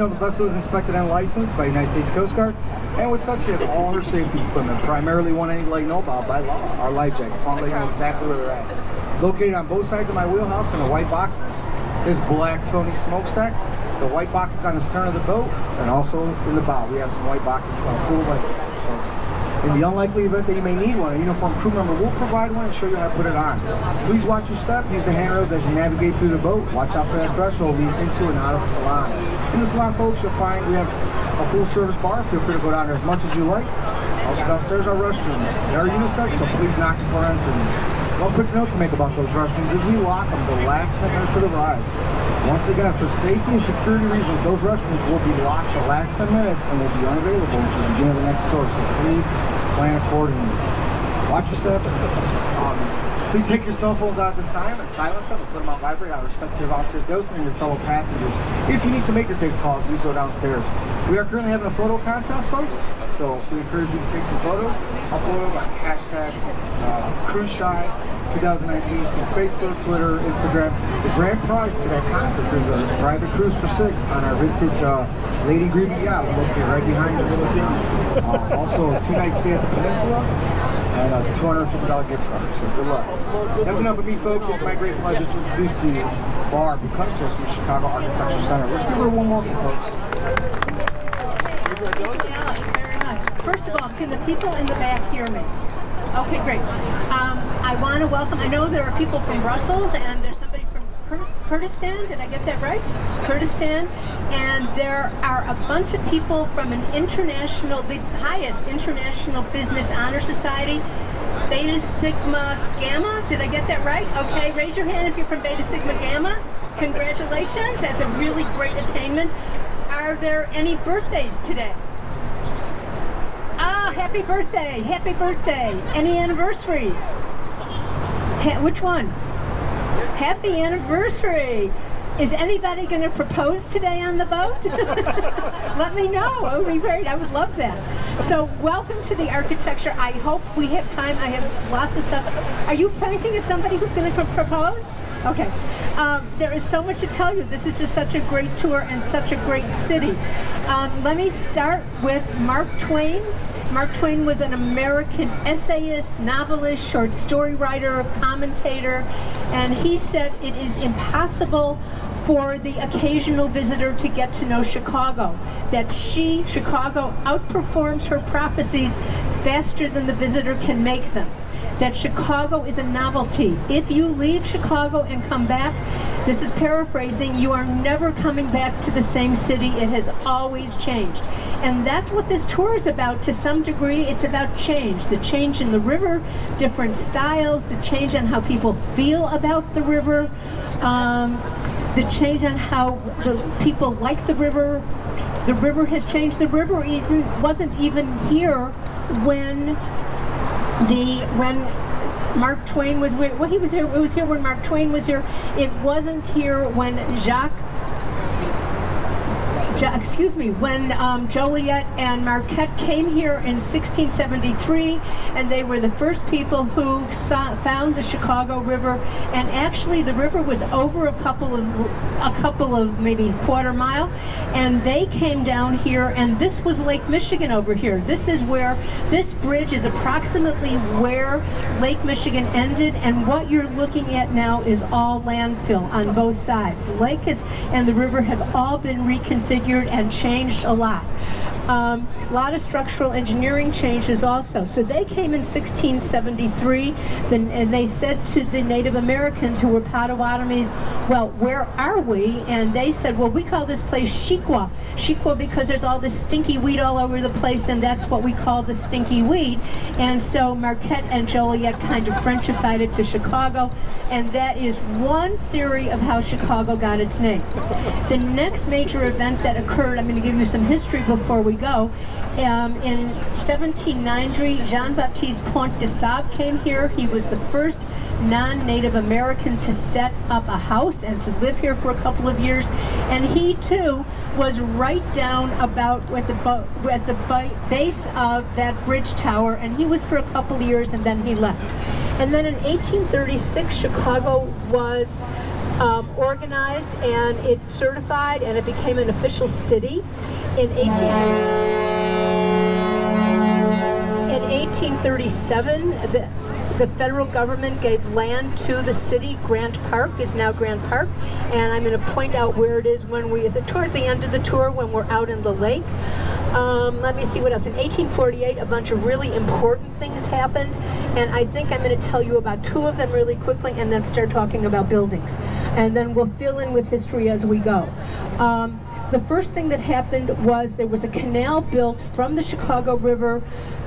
know, the vessel is inspected and licensed by United States Coast Guard, and with such, she has all her safety equipment, primarily one I need to let you know about by law, our life jackets. I want to let you know exactly where they're at. Located on both sides of my wheelhouse in the white boxes. This black phony smokestack. The white boxes on the stern of the boat, and also in the bow. We have some white boxes full of life jackets, folks. In the unlikely event that you may need one, a uniformed crew member will provide one and show you how to put it on. Please watch your step, use the handrails as you navigate through the boat. Watch out for that threshold leading into and out of the salon. In the salon, folks, you'll find we have a full service bar. Feel free to go down there as much as you like. Also downstairs are restrooms. They are unisex, so please knock before entering. One quick note to make about those restrooms is we lock them the last 10 minutes of the ride. Once again, for safety and security reasons, those restrooms will be locked the last 10 minutes and will be unavailable until the beginning of the next tour, so please plan accordingly. Watch your step. Please take your cell phones out at this time and silence them and put them on vibrate out of respect to your volunteer ghosts and your fellow passengers. If you need to make or take a call, do so downstairs. We are currently having a photo contest, folks, so we encourage you to take some photos, upload them on hashtag CruiseShy 2019 to Facebook, Twitter, Instagram. The grand prize to that contest is a private cruise for 6 on our vintage Lady Grievy yacht located right behind us right now. Also, a 2-night stay at the Peninsula and a $250 gift card, so good luck. That's enough of me, folks. It's my great pleasure to introduce to you Barb, who comes to us from the Chicago Architecture Center. Let's give her a warm welcome, folks. Thank you, Alex, very much. First of all, can the people in the back hear me? Okay, great. I want to welcome, I know there are people from Brussels and there's somebody from Kurdistan, did I get that right? Kurdistan, and there are a bunch of people from an international, the highest international business honor society, Beta Sigma Gamma, did I get that right? Okay, raise your hand if you're from Beta Sigma Gamma. Congratulations, that's a really great attainment. Are there any birthdays today? Ah, happy birthday, happy birthday. Any anniversaries? Which one? Happy anniversary. Is anybody going to propose today on the boat? Let me know. It would be great. I would love that. So welcome to the architecture. I hope we have time. I have lots of stuff. Are you pointing at somebody who's going to propose? Okay. There is so much to tell you. This is just such a great tour and such a great city. Let me start with Mark Twain. Mark Twain was an American essayist, novelist, short story writer, commentator, and he said it is impossible for the occasional visitor to get to know Chicago, that Chicago, outperforms her prophecies faster than the visitor can make them, that Chicago is a novelty. If you leave Chicago and come back, this is paraphrasing, you are never coming back to the same city. It has always changed. And that's what this tour is about to some degree. It's about change. The change in the river, different styles, the change on how people feel about the river, the change on how the people like the river. The river has changed. The river wasn't even here when Mark Twain was here. Well, he was here. It was here when Mark Twain was here. It wasn't here when Joliet and Marquette came here in 1673, and they were the first people who found the Chicago River. And actually, the river was over a couple of maybe a quarter mile, and they came down here, and this was Lake Michigan over here. This is where this bridge is approximately where Lake Michigan ended, and what you're looking at now is all landfill on both sides. The lake and the river have all been reconfigured and changed a lot. A lot of structural engineering changes also. So they came in 1673, and they said to the Native Americans who were Potawatomis, well, where are we? And they said, well, we call this place Chiqua. Chiqua because there's all this stinky weed all over the place, and that's what we call the stinky weed. And so Marquette and Joliet kind of Frenchified it to Chicago, and that is one theory of how Chicago got its name. The next major event that occurred, I'm going to give you some history before we go. In 1790, Jean-Baptiste Point de Sable came here. He was the first non-Native American to set up a house and to live here for a couple of years. And he too was right down about at the base of that bridge tower, and he was for a couple of years and then he left. And then in 1836, Chicago was organized, and it certified, and it became an official city in 1837. The federal government gave land to the city. Grant Park is now Grant Park, and I'm going to point out where it is towards the end of the tour when we're out in the lake. Let me see what else. In 1848, a bunch of really important things happened, and I think I'm going to tell you about two of them really quickly and then start talking about buildings. And then we'll fill in with history as we go. The first thing that happened was there was a canal built from the Chicago River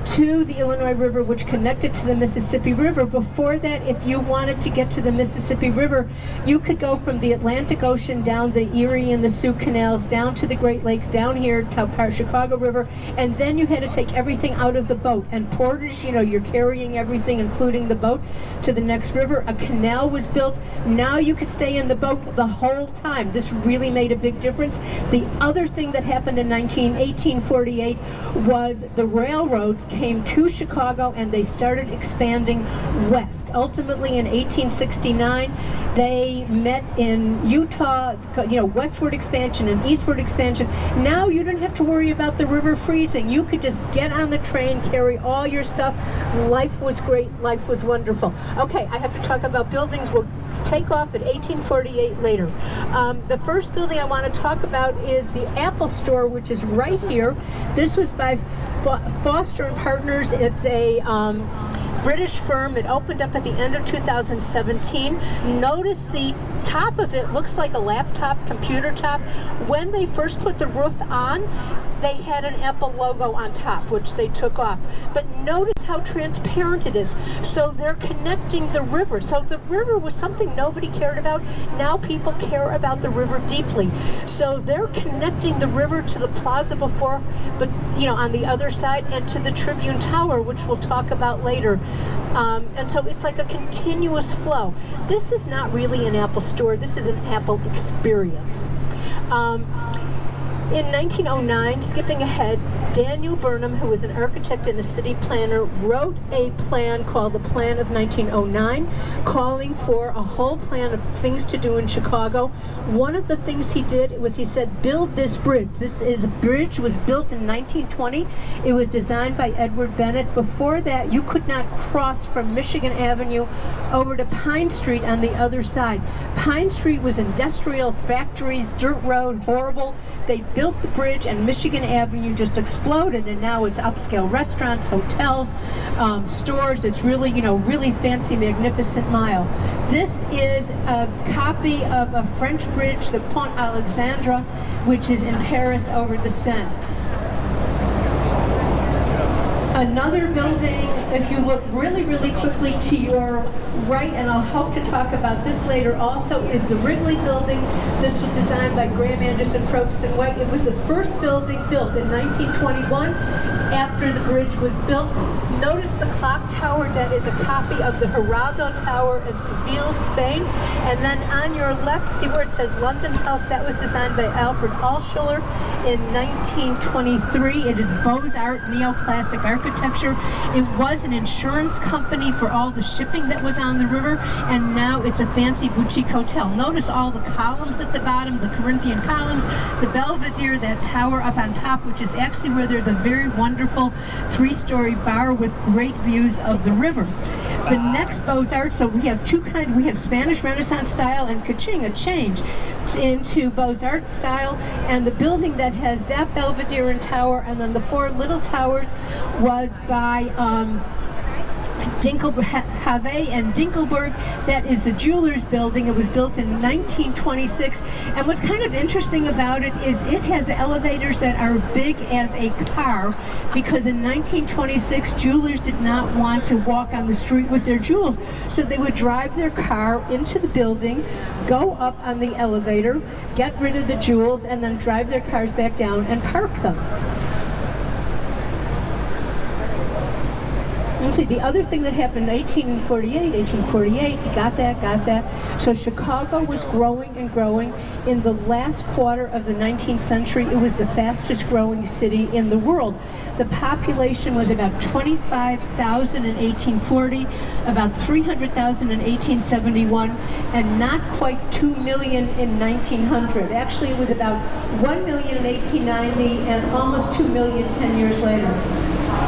to the Illinois River, which connected to the Mississippi River. Before that, if you wanted to get to the Mississippi River, you could go from the Atlantic Ocean down the Erie and the Sioux canals, down to the Great Lakes, down here to Chicago River, and then you had to take everything out of the boat. And portage, you're carrying everything, including the boat, to the next river. A canal was built. Now you could stay in the boat the whole time. This really made a big difference. The other thing that happened in 1848 was the railroads came to Chicago and they started expanding west. Ultimately, in 1869, they met in Utah, westward expansion and eastward expansion. Now you didn't have to worry about the river freezing. You could just get on the train, carry all your stuff. Life was great. Life was wonderful. Okay, I have to talk about buildings. We'll take off at 1848 later. The first building I want to talk about is the Apple Store, which is right here. This was by Foster and Partners. It's a British firm. It opened up at the end of 2017. Notice the top of it looks like a laptop, computer top. When they first put the roof on, they had an Apple logo on top, which they took off. But notice how transparent it is. So they're connecting the river. So the river was something nobody cared about. Now people care about the river deeply. So they're connecting the river to the plaza before, but on the other side, and to the Tribune Tower, which we'll talk about later. And so it's like a continuous flow. This is not really an Apple Store. This is an Apple experience. In 1909, skipping ahead, Daniel Burnham, who was an architect and a city planner, wrote a plan called the Plan of 1909, calling for a whole plan of things to do in Chicago. One of the things he did was he said, build this bridge. This bridge was built in 1920. It was designed by Edward Bennett. Before that, you could not cross from Michigan Avenue over to Pine Street on the other side. Pine Street was industrial, factories, dirt road, horrible. They built the bridge and Michigan Avenue just exploded, and now it's upscale restaurants, hotels, stores. It's really, really fancy, magnificent mile. This is a copy of a French bridge, the Pont Alexandre, which is in Paris over the Seine. Another building, if you look really, really quickly to your right, and I'll hope to talk about this later also, is the Wrigley Building. This was designed by Graham Anderson, Probst and White. It was the first building built in 1921 after the bridge was built. Notice the clock tower. That is a copy of the Geraldo Tower in Seville, Spain. And then on your left, see where it says London House? That was designed by Alfred Altschuler in 1923. It is Beaux-Art neoclassic architecture. It was an insurance company for all the shipping that was on the river, and now it's a fancy boutique hotel. Notice all the columns at the bottom, the Corinthian columns, the Belvedere, that tower up on top, which is actually where there's a very wonderful three-story bar with great views of the river. The next Beaux-Art, so we have two kinds. We have Spanish Renaissance style and ka-ching, a change into Beaux-Art style. And the building that has that Belvedere and tower, and then the four little towers, was by Have and Dinkelberg. That is the Jewelers Building. It was built in 1926, and what's kind of interesting about it is it has elevators that are big as a car, because in 1926 jewelers did not want to walk on the street with their jewels, so they would drive their car into the building, go up on the elevator, get rid of the jewels, and then drive their cars back down and park them. let's see, the other thing that happened in 1848, got that. So Chicago was growing and growing. In the last quarter of the 19th century, it was the fastest growing city in the world. The population was about 25,000 in 1840, about 300,000 in 1871, and not quite 2 million in 1900. Actually, it was about 1 million in 1890 and almost 2 million 10 years later.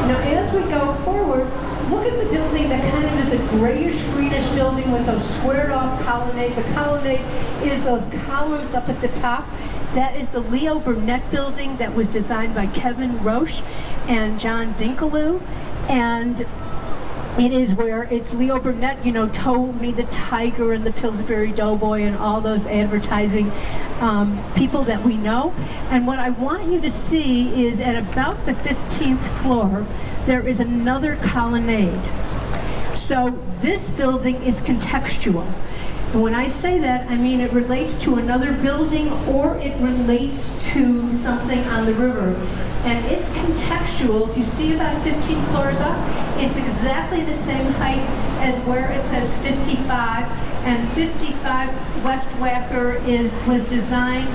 Now, as we go forward, look at the building that kind of is a grayish-greenish building with those squared-off colonnade. The colonnade is those columns up at the top. That is the Leo Burnett building that was designed by Kevin Roche and John Dinkeloo. And it is where it's Leo Burnett, you know, told me the tiger and the Pillsbury Doughboy and all those advertising people that we know. And what I want you to see is at about the 15th floor, there is another colonnade. So this building is contextual. And when I say that, I mean it relates to another building or it relates to something on the river. And it's contextual. Do you see about 15 floors up? It's exactly the same height as where it says 55. And 55 West Wacker was designed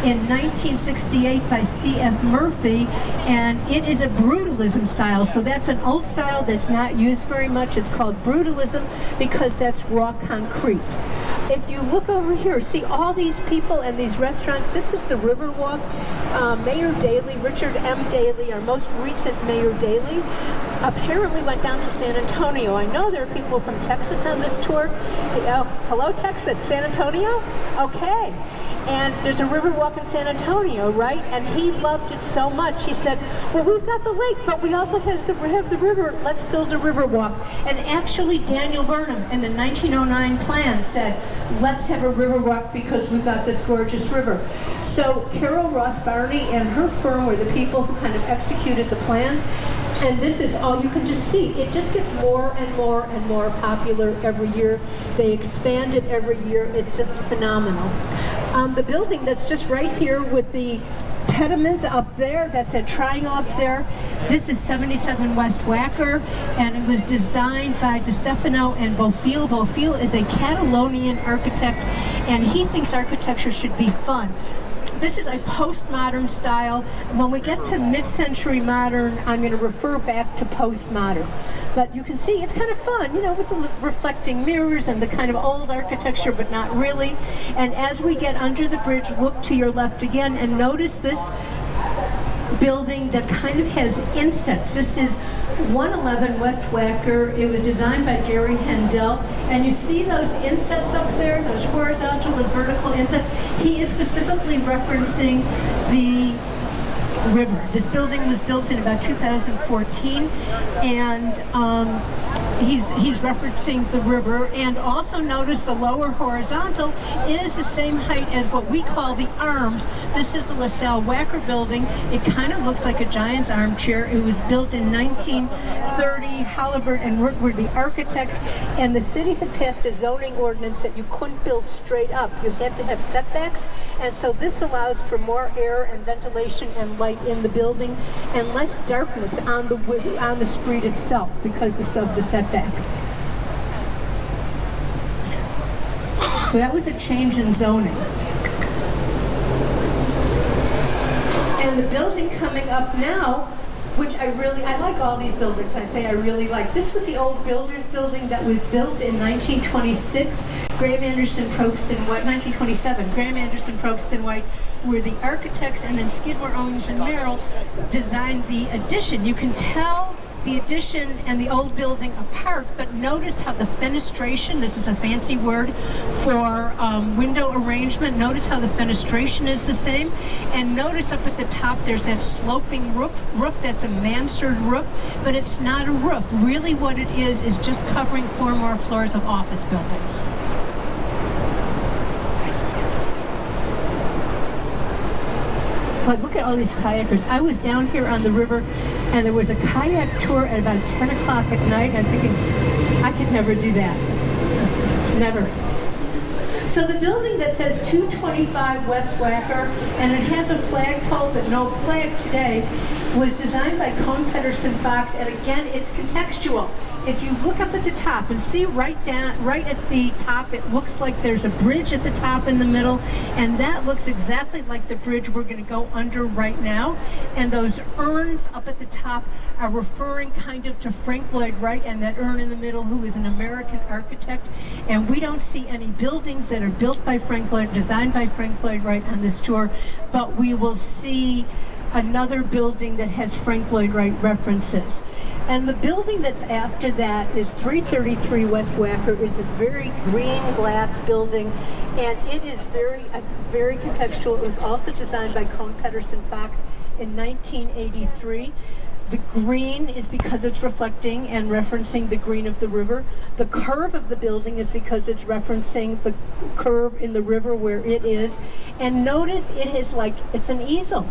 in 1968 by C.F. Murphy, and it is a brutalism style. So that's an old style that's not used very much. It's called brutalism because that's raw concrete. If you look over here, see all these people and these restaurants. This is the Riverwalk. Mayor Daley, Richard M. Daley, our most recent Mayor Daley, apparently went down to San Antonio. I know there are people from Texas on this tour. Hello, Texas, San Antonio? Okay. And there's a Riverwalk in San Antonio, right? And he loved it so much. He said, well, we've got the lake, but we also have the river. Let's build a Riverwalk. And actually, Daniel Burnham in the 1909 plan said, let's have a Riverwalk because we've got this gorgeous river. So Carol Ross Barney and her firm were the people who kind of executed the plans. And this is all you can just see. It just gets more and more and more popular every year. They expand it every year. It's just phenomenal. The building that's just right here with the pediment up there, that's a triangle up there. This is 77 West Wacker, and it was designed by De Stefano and Bofill. Bofill is a Catalonian architect, and he thinks architecture should be fun. This is a postmodern style. When we get to mid-century modern, I'm going to refer back to postmodern. But you can see it's kind of fun, you know, with the reflecting mirrors and the kind of old architecture, but not really. And as we get under the bridge, look to your left again and notice this building that kind of has insets. This is 111 West Wacker. It was designed by Gary Hendel. And you see those insets up there, those horizontal and vertical insets? He is specifically referencing the river. This building was built in about 2014, and he's referencing the river. And also notice the lower horizontal is the same height as what we call the arms. This is the LaSalle Wacker building. It kind of looks like a giant's armchair. It was built in 1930. Halliburton and Root were the architects, and the city had passed a zoning ordinance that you couldn't build straight up. You had to have setbacks, and so this allows for more air and ventilation and light in the building and less darkness on the street itself because of the setback. So that was a change in zoning. And the building coming up now, which I like all these buildings. I say I really like. This was the old Builders building that was built in 1926. Graham Anderson, Probst and White, 1927. Graham Anderson, Probst and White were the architects, and then Skidmore, Owings and Merrill designed the addition. You can tell the addition and the old building apart, but notice how the fenestration, this is a fancy word for window arrangement, notice how the fenestration is the same, and notice up at the top there's that sloping roof that's a mansard roof, but it's not a roof. Really what it is just covering 4 more floors of office buildings. But look at all these kayakers. I was down here on the river, and there was a kayak tour at about 10 o'clock at night, and I'm thinking, I could never do that. Never. So the building that says 225 West Wacker, and it has a flagpole but no flag today, was designed by Cone Pedersen Fox, and again, it's contextual. If you look up at the top and see right at the top, it looks like there's a bridge at the top in the middle, and that looks exactly like the bridge we're going to go under right now. And those urns up at the top are referring kind of to Frank Lloyd Wright, and that urn in the middle, who is an American architect. And we don't see any buildings that are built by Frank Lloyd, designed by Frank Lloyd Wright on this tour, but we will see another building that has Frank Lloyd Wright references. And the building that's after that is 333 West Wacker. It's this very green glass building, and it's very contextual. It was also designed by Cone Pedersen Fox in 1983. The green is because it's reflecting and referencing the green of the river. The curve of the building is because it's referencing the curve in the river where it is. And notice it's an easel.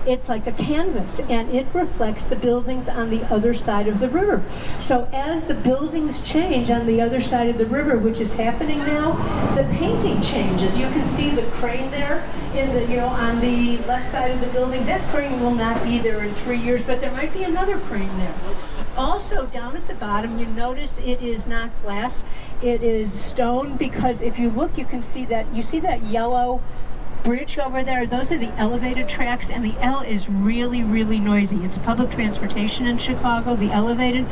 It's like a canvas, and it reflects the buildings on the other side of the river. So as the buildings change on the other side of the river, which is happening now, the painting changes. You can see the crane there on the left side of the building. That crane will not be there in 3 years, but there might be another crane there. Also, down at the bottom, you notice it is not glass, it is stone, because if you look, you see that yellow bridge over there. Those are the elevated tracks, and the L is really, really noisy. It's public transportation in Chicago, the elevated.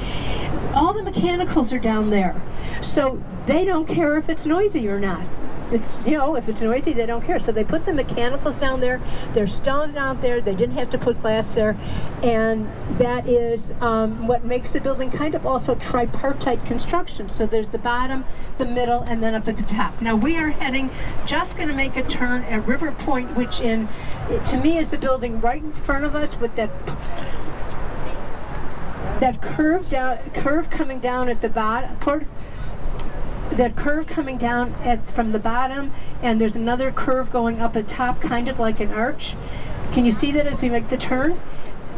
All the mechanicals are down there, so they don't care if it's noisy or not. If it's noisy, they don't care. So they put the mechanicals down there. They're stone out there. They didn't have to put glass there. And that is what makes the building kind of also tripartite construction. So there's the bottom, the middle, and then up at the top. Now we are just going to make a turn at River Point, which to me is the building right in front of us with that curve coming down at the bottom. That curve coming down from the bottom, and there's another curve going up at top, kind of like an arch. Can you see that as we make the turn?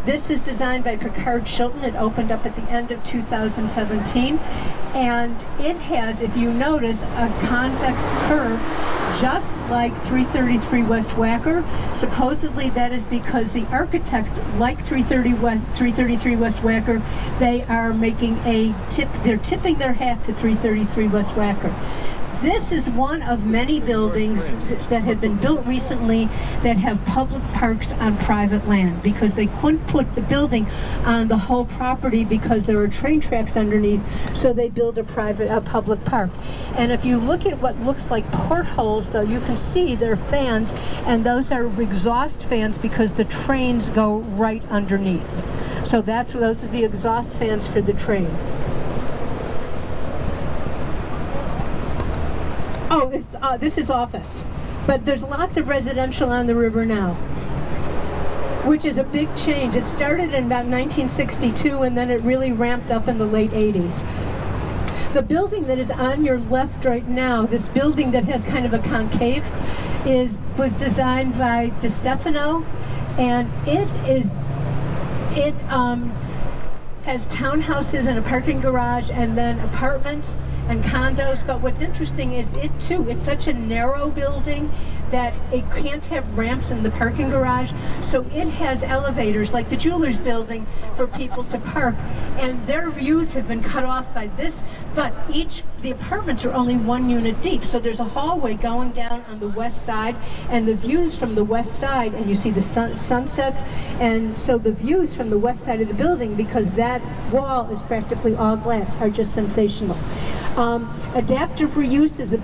This is designed by Picard Chilton. It opened up at the end of 2017, and it has, if you notice, a convex curve, just like 333 West Wacker. Supposedly that is because the architects, like 333 West Wacker, they are making they're tipping their hat to 333 West Wacker. This is one of many buildings that have been built recently that have public parks on private land, because they couldn't put the building on the whole property because there are train tracks underneath, so they build a public park. And if you look at what looks like portholes, though, you can see they're fans, and those are exhaust fans because the trains go right underneath. So those are the exhaust fans for the train. Oh, this is office, but there's lots of residential on the river now, which is a big change. It started in about 1962, and then it really ramped up in the late 80s. The building that is on your left right now, this building that has kind of a concave, was designed by DeStefano, and it has townhouses and a parking garage, and then apartments and condos. But what's interesting is it's such a narrow building that it can't have ramps in the parking garage, so it has elevators like the Jewelers Building for people to park, and their views have been cut off by this, but the apartments are only 1 unit deep, so there's a hallway going down on the west side, and the views from the west side, and you see the sunsets, and so the views from the west side of the building, because that wall is practically all glass, are just sensational. Adaptive reuse is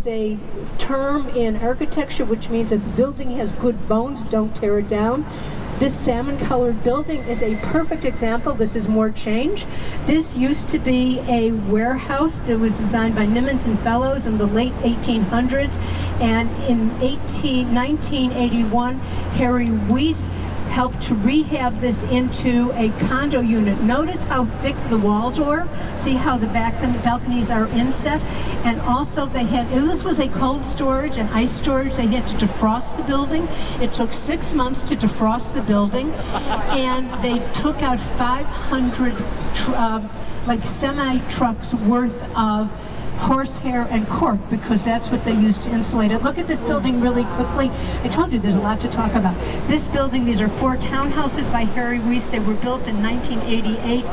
a term in architecture, which means if the building has good bones, don't tear it down. This salmon-colored building is a perfect example. This is more change. This used to be a warehouse that was designed by Nimmons and Fellows in the late 1800s, and in 1981, Harry Weiss helped to rehab this into a condo unit. Notice how thick the walls were. See how the balconies are inset. And also this was a cold storage and ice storage. They had to defrost the building. It took 6 months to defrost the building. And they took out 500 semi-trucks worth of horsehair and cork, because that's what they used to insulate it. Look at this building really quickly. I told you there's a lot to talk about. This building, these are 4 townhouses by Harry Weiss. They were built in 1988.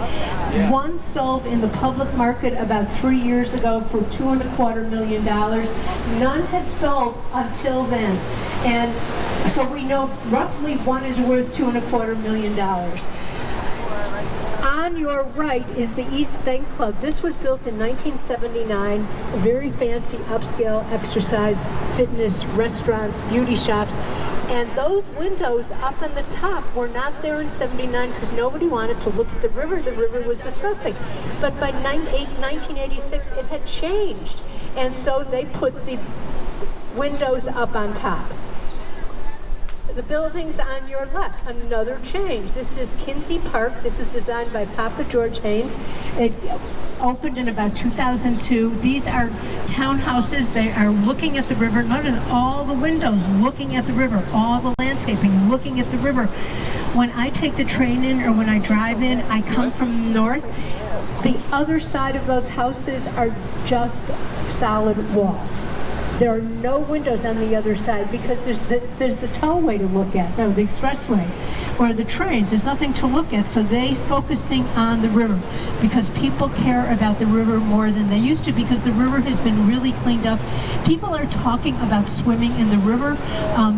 One sold in the public market about 3 years ago for $2.25 million. None had sold until then. And so we know roughly one is worth $2.25 million. On your right is the East Bank Club. This was built in 1979. A very fancy upscale exercise, fitness, restaurants, beauty shops. And those windows up on the top were not there in 79 because nobody wanted to look at the river. The river was disgusting. But by 1986, it had changed. And so they put the windows up on top. The buildings on your left, another change. This is Kinsey Park. This is designed by Papa George Haynes. It opened in about 2002. These are townhouses. They are looking at the river. Notice all the windows looking at the river, all the landscaping looking at the river. When I take the train in or when I drive in, I come from north. The other side of those houses are just solid walls. There are no windows on the other side because there's the tollway to look at, or the expressway, or the trains. There's nothing to look at, so they're focusing on the river because people care about the river more than they used to because the river has been really cleaned up. People are talking about swimming in the river.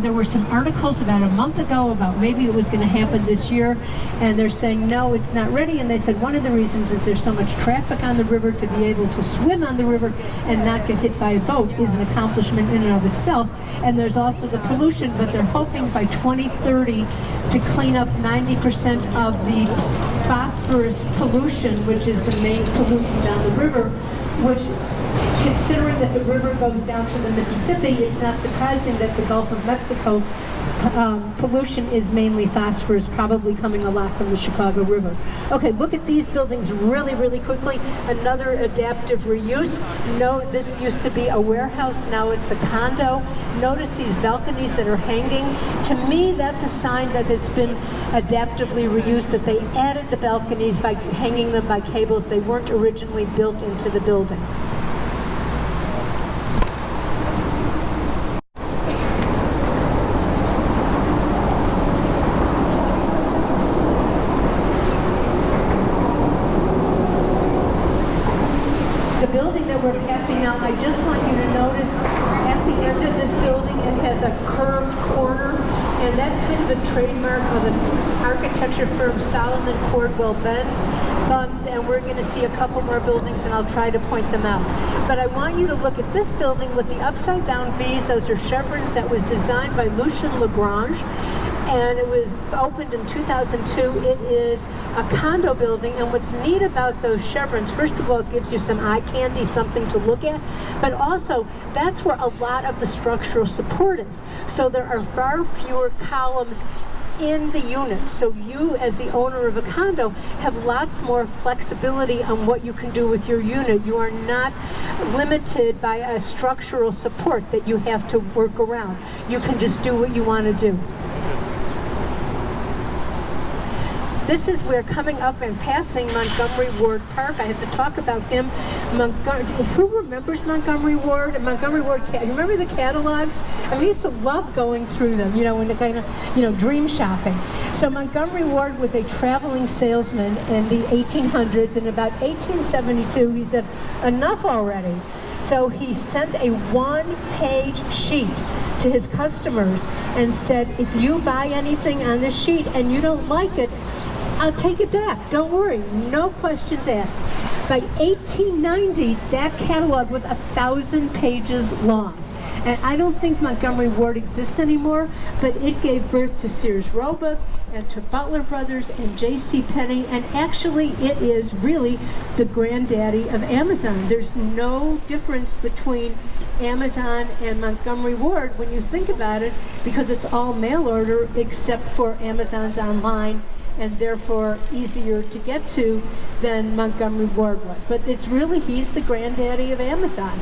There were some articles about a month ago about maybe it was going to happen this year, and they're saying no, it's not ready. And they said one of the reasons is there's so much traffic on the river to be able to swim on the river and not get hit by a boat is an accomplishment in and of itself. And there's also the pollution, but they're hoping by 2030 to clean up 90% of the phosphorus pollution, which is the main pollutant down the river, which, considering that the river goes down to the Mississippi, it's not surprising that the Gulf of Mexico pollution is mainly phosphorus, probably coming a lot from the Chicago River. Okay, look at these buildings really, really quickly. Another adaptive reuse. No, this used to be a warehouse, now it's a condo. Notice these balconies that are hanging. To me, that's a sign that it's been adaptively reused, that they added the balconies by hanging them by cables. They weren't originally built into the building. We're passing now, I just want you to notice at the end of this building it has a curved corner, and that's kind of a trademark of an architecture firm, Solomon Cordwell Buns, and we're going to see a couple more buildings and I'll try to point them out. But I want you to look at this building with the upside down V's. Those are chevrons. That was designed by Lucien Lagrange, and it was opened in 2002. It is a condo building, and what's neat about those chevrons, first of all, it gives you some eye candy, something to look at, but also that's where a lot of the structural support is. So there are far fewer columns in the unit. So you, as the owner of a condo, have lots more flexibility on what you can do with your unit. You are not limited by a structural support that you have to work around. You can just do what you want to do. This is where coming up and passing Montgomery Ward Park. I have to talk about him. Who remembers Montgomery Ward? And Montgomery Ward, you remember the catalogs? I mean, I used to love going through them, you know, when the kind of, you know, dream shopping. So Montgomery Ward was a traveling salesman in the 1800s. In about 1872, he said, enough already. So he sent a one-page sheet to his customers and said, if you buy anything on this sheet and you don't like it, I'll take it back. Don't worry. No questions asked. By 1890, that catalog was 1,000 pages long. And I don't think Montgomery Ward exists anymore, but it gave birth to Sears Roebuck and to Butler Brothers and J.C. Penney, and actually it is really the granddaddy of Amazon. There's no difference between Amazon and Montgomery Ward when you think about it, because it's all mail order except for Amazon's online, and therefore easier to get to than Montgomery Ward was. But it's really, he's the granddaddy of Amazon,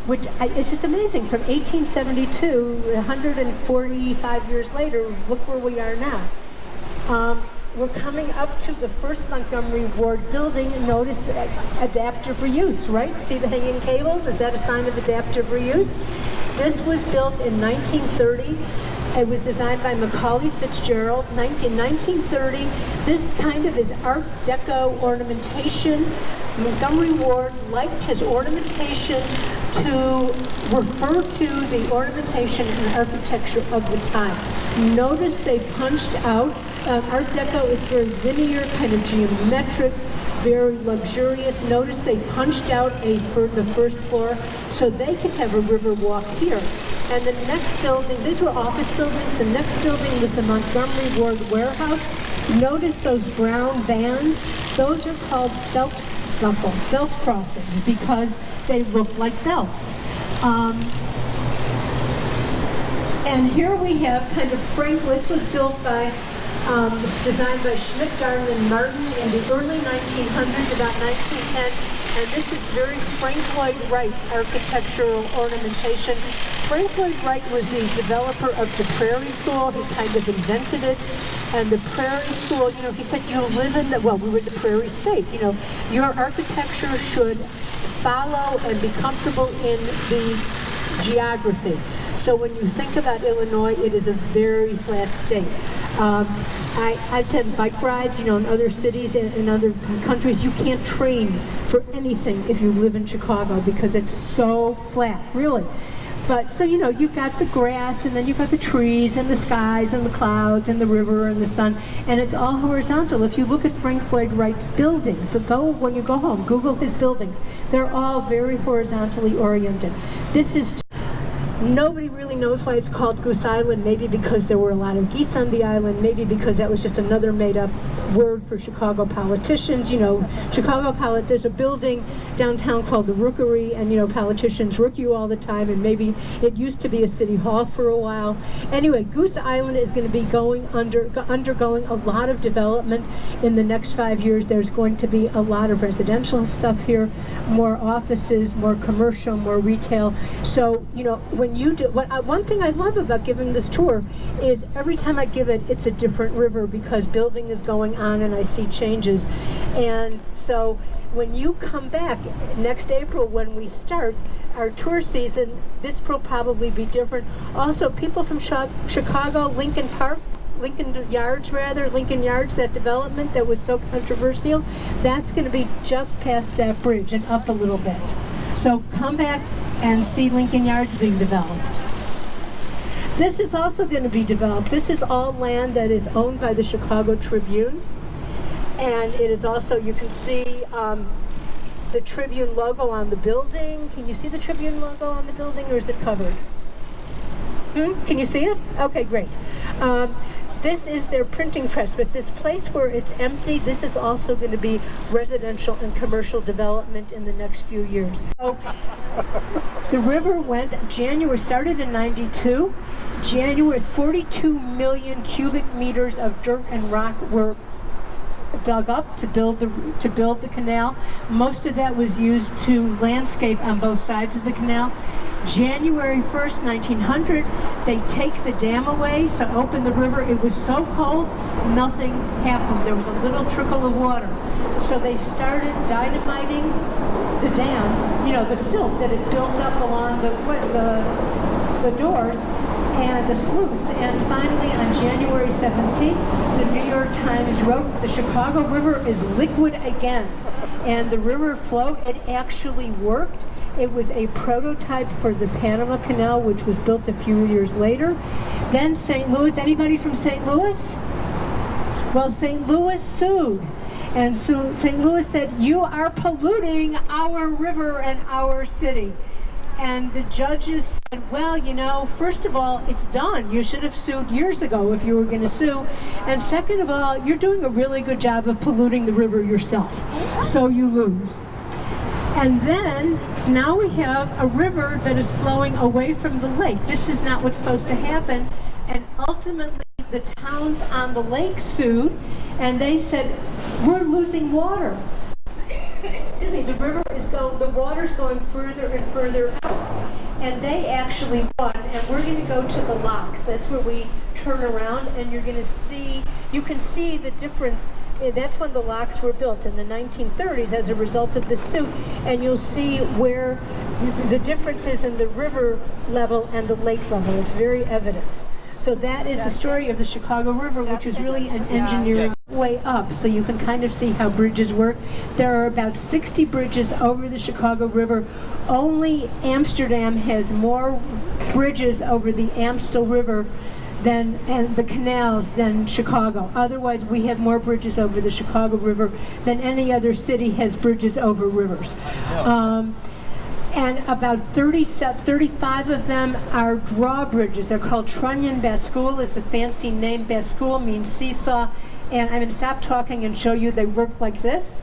it's just amazing. From 1872, 145 years later, look where we are now. we're coming up to the first Montgomery Ward building. Notice that adaptive reuse, right? See the hanging cables? Is that a sign of adaptive reuse? This was built in 1930. It was designed by Macaulay Fitzgerald, 1930. This kind of is Art Deco ornamentation. Montgomery Ward liked his ornamentation to refer to the ornamentation and architecture of the time. Notice they punched out, Art Deco is very linear, kind of geometric, very luxurious. Notice they punched out for the first floor so they could have a river walk here. And the next building, these were office buildings, the next building was the Montgomery Ward Warehouse. Notice those brown vans, those are called belt crossings, because they look like belts. And here we have kind of this was built by, designed by Schmidt, Garden, and Martin in the early 1900s, about 1910. And this is very Frank Lloyd Wright architectural ornamentation. Frank Lloyd Wright was the developer of the Prairie School. He kind of invented it. And the Prairie School, you know, he said, you live in the, well, we were the Prairie State. You know, your architecture should follow and be comfortable in the geography. So when you think about Illinois, it is a very flat state. I've done bike rides, you know, in other cities and in other countries. You can't train for anything if you live in Chicago because it's so flat, really. But so, you know, you've got the grass, and then you've got the trees and the skies and the clouds and the river and the sun, and it's all horizontal. If you look at Frank Lloyd Wright's buildings, so when you go home, Google his buildings. They're all very horizontally oriented. This is nobody really knows why it's called Goose Island. Maybe because there were a lot of geese on the island. Maybe because that was just another made-up word for Chicago politicians. You know, there's a building downtown called the Rookery, and you know, politicians rook you all the time, and maybe it used to be a city hall for a while. Anyway, Goose Island is going to be undergoing a lot of development in the next 5 years. There's going to be a lot of residential stuff here, more offices, more commercial, more retail. So, you know, when you do, one thing I love about giving this tour is every time I give it, it's a different river because building is going on and I see changes. And so when you come back next April when we start our tour season, this will probably be different. Also, people from Chicago, Lincoln Yards, that development that was so controversial, that's going to be just past that bridge and up a little bit. So come back and see Lincoln Yards being developed. This is also going to be developed. This is all land that is owned by the Chicago Tribune. And it is also, you can see the Tribune logo on the building. Can you see the Tribune logo on the building, or is it covered? Can you see it? Okay, great. This is their printing press, but this place where it's empty, this is also going to be residential and commercial development in the next few years. So, the river started in 92. January, 42 million cubic meters of dirt and rock were dug up to build the canal. Most of that was used to landscape on both sides of the canal. January 1st, 1900, they take the dam away, so open the river. It was so cold, nothing happened. There was a little trickle of water. So they started dynamiting the dam, you know, the silt that had built up along the doors and the sluice. And finally, on January 17th, the New York Times wrote, the Chicago River is liquid again. And the river flowed. It actually worked. It was a prototype for the Panama Canal, which was built a few years later. Then St. Louis, anybody from St. Louis? Well, St. Louis sued. And so St. Louis said, you are polluting our river and our city. And the judges said, well, you know, first of all, it's done. You should have sued years ago if you were going to sue. And second of all, you're doing a really good job of polluting the river yourself. So you lose. And then, so now we have a river that is flowing away from the lake. This is not what's supposed to happen. And ultimately, the towns on the lake sued, and they said, we're losing water. Excuse me, the water's going further and further out. And they actually won, and we're going to go to the locks. That's where we turn around and you're going to see, you can see the difference. That's when the locks were built in the 1930s as a result of the suit, and you'll see where the differences in the river level and the lake level. It's very evident. So that is the story of the Chicago River, which is really an engineering way up, so you can kind of see how bridges work. There are about 60 bridges over the Chicago River. Only Amsterdam has more bridges over the Amstel River and the canals than Chicago. Otherwise, we have more bridges over the Chicago River than any other city has bridges over rivers. And about 35 of them are drawbridges. They're called Trunnion Bascule is the fancy name. Bascule means seesaw. And I'm going to stop talking and show you they work like this.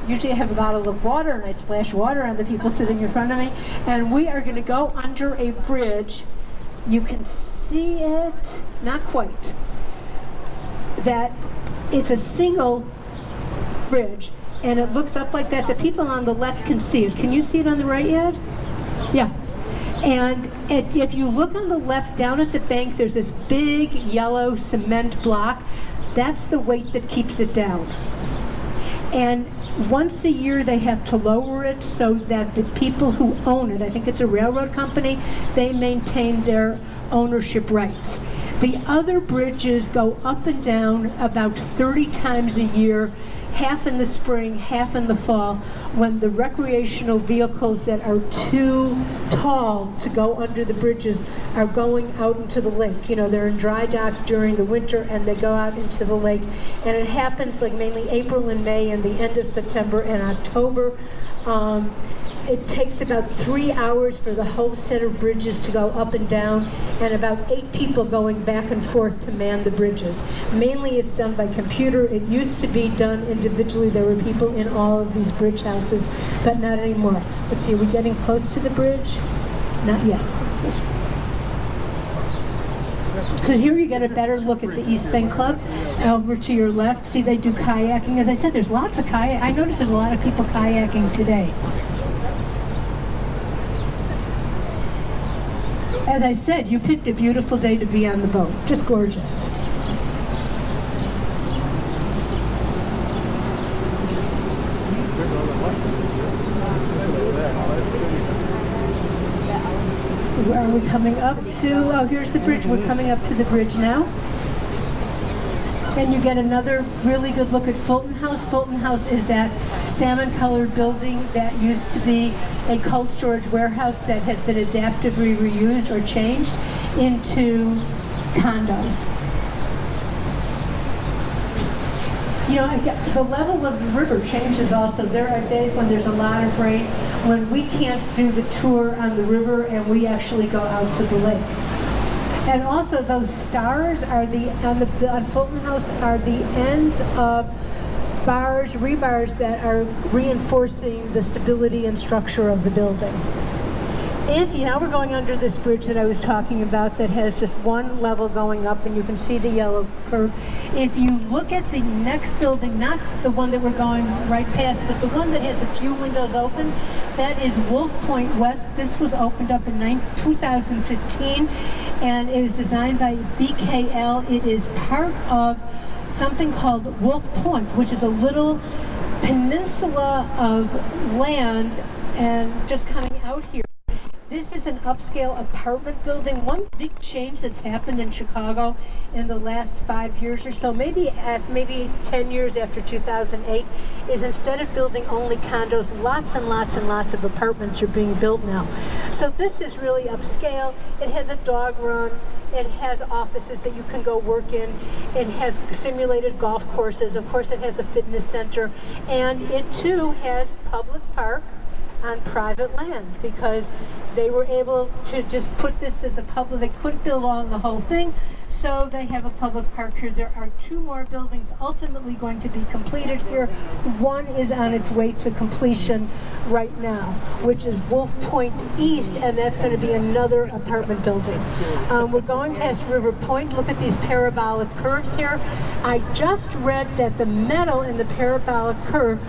Usually I have a bottle of water and I splash water on the people sitting in front of me. And we are going to go under a bridge. You can see it, not quite, that it's a single bridge and it looks up like that. The people on the left can see it. Can you see it on the right yet? Yeah. And if you look on the left down at the bank, there's this big yellow cement block. That's the weight that keeps it down. And once a year they have to lower it so that the people who own it, I think it's a railroad company, they maintain their ownership rights. The other bridges go up and down about 30 times a year, half in the spring, half in the fall, when the recreational vehicles that are too tall to go under the bridges are going out into the lake. You know, they're in dry dock during the winter and they go out into the lake. And it happens like mainly April and May and the end of September and October. It takes about 3 hours for the whole set of bridges to go up and down, and about 8 people going back and forth to man the bridges. Mainly it's done by computer. It used to be done individually. There were people in all of these bridge houses, but not anymore. Let's see, are we getting close to the bridge? Not yet. So here you get a better look at the East Bank Club. Over to your left, see they do kayaking. As I said, there's lots of kayak. I noticed there's a lot of people kayaking today. As I said, you picked a beautiful day to be on the boat. Just gorgeous. So where are we coming up to? Oh, here's the bridge. We're coming up to the bridge now. And you get another really good look at Fulton House. Fulton House is that salmon-colored building that used to be a cold storage warehouse that has been adaptively reused or changed into condos. You know, the level of the river changes also. There are days when there's a lot of rain, when we can't do the tour on the river and we actually go out to the lake. And also those stars are on Fulton House are the ends of bars, rebars that are reinforcing the stability and structure of the building. Now we're going under this bridge that I was talking about that has just one level going up, and you can see the yellow curve. If you look at the next building, not the one that we're going right past, but the one that has a few windows open, that is Wolf Point West. This was opened up in 2015, and it was designed by BKL. It is part of something called Wolf Point, which is a little peninsula of land and just coming out here. This is an upscale apartment building. One big change that's happened in Chicago in the last 5 years or so, maybe 10 years after 2008, is instead of building only condos, lots and lots and lots of apartments are being built now. So this is really upscale. It has a dog run. It has offices that you can go work in. It has simulated golf courses. Of course, it has a fitness center. And it too has public park on private land, because they were able to just put this as a public. They couldn't build on the whole thing, So they have a public park here. There are 2 more buildings ultimately going to be completed here. One is on its way to completion right now, which is Wolf Point East, and that's going to be another apartment building. We're going past River Point. Look at these parabolic curves here. I just read that the metal in the parabolic curve,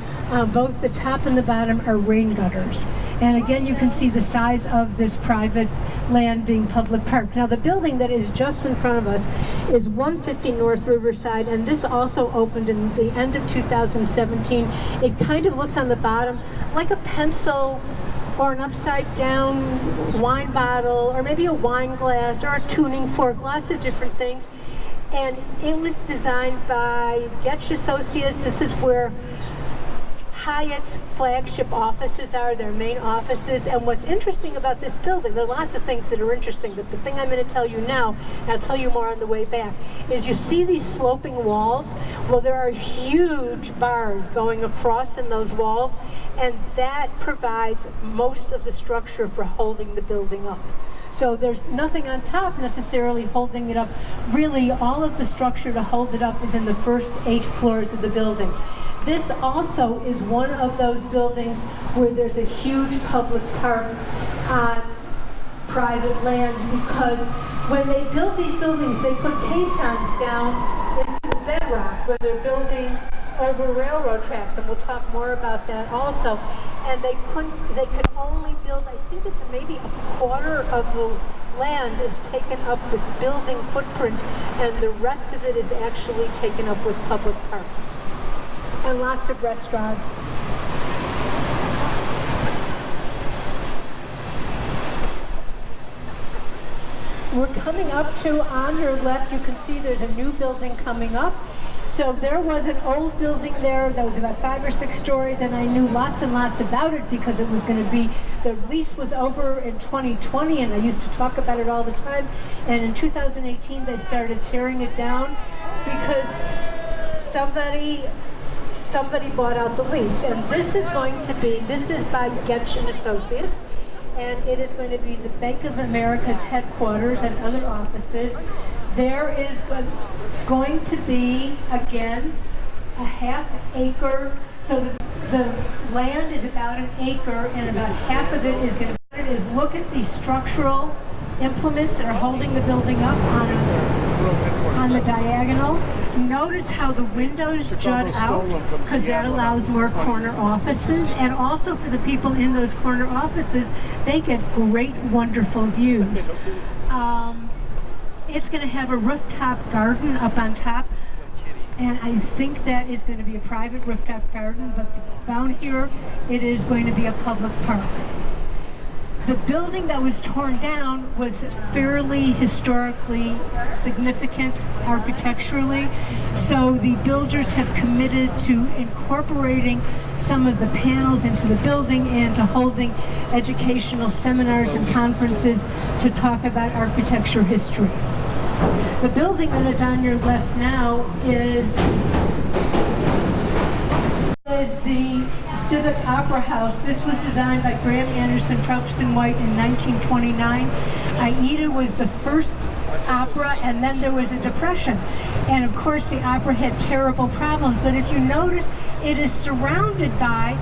both the top and the bottom, are rain gutters. And again, you can see the size of this private land being public park. Now, the building that is just in front of us is 150 North Riverside, and this also opened in the end of 2017. It kind of looks on the bottom like a pencil or an upside down wine bottle, or maybe a wine glass, or a tuning fork, lots of different things. And it was designed by Getch Associates. This is where Hyatt's flagship offices are, their main offices. And what's interesting about this building, there are lots of things that are interesting, but the thing I'm going to tell you now, and I'll tell you more on the way back, is you see these sloping walls? Well, there are huge bars going across in those walls, and that provides most of the structure for holding the building up. So there's nothing on top necessarily holding it up. Really, all of the structure to hold it up is in the first 8 floors of the building. This also is one of those buildings where there's a huge public park on private land, because when they built these buildings, they put caissons down into the bedrock where they're building over railroad tracks, and we'll talk more about that also. And they could only build, I think it's maybe a quarter of the land is taken up with building footprint, and the rest of it is actually taken up with public park. And lots of restaurants. We're coming up to, on your left, you can see there's a new building coming up. So there was an old building there that was about 5 or 6 stories, and I knew lots and lots about it because it was going to be, the lease was over in 2020, and I used to talk about it all the time. And in 2018, they started tearing it down because somebody bought out the lease. And this is going to be, this is by Getch and Associates, and it is going to be the Bank of America's headquarters and other offices. There is going to be, again, a ½ acre. So the land is about an acre, and about half of it is going to look at the structural implements that are holding the building up on the diagonal. Notice how the windows jut out, because that allows more corner offices, and also for the people in those corner offices, they get great, wonderful views. It's going to have a rooftop garden up on top, and I think that is going to be a private rooftop garden, but down here it is going to be a public park. The building that was torn down was fairly historically significant architecturally, so the builders have committed to incorporating some of the panels into the building and to holding educational seminars and conferences to talk about architecture history. The building that is on your left now is the Civic Opera House. This was designed by Graham Anderson, Proust and White in 1929. Aida was the first opera, and then there was a depression. And of course the opera had terrible problems, but if you notice, it is surrounded by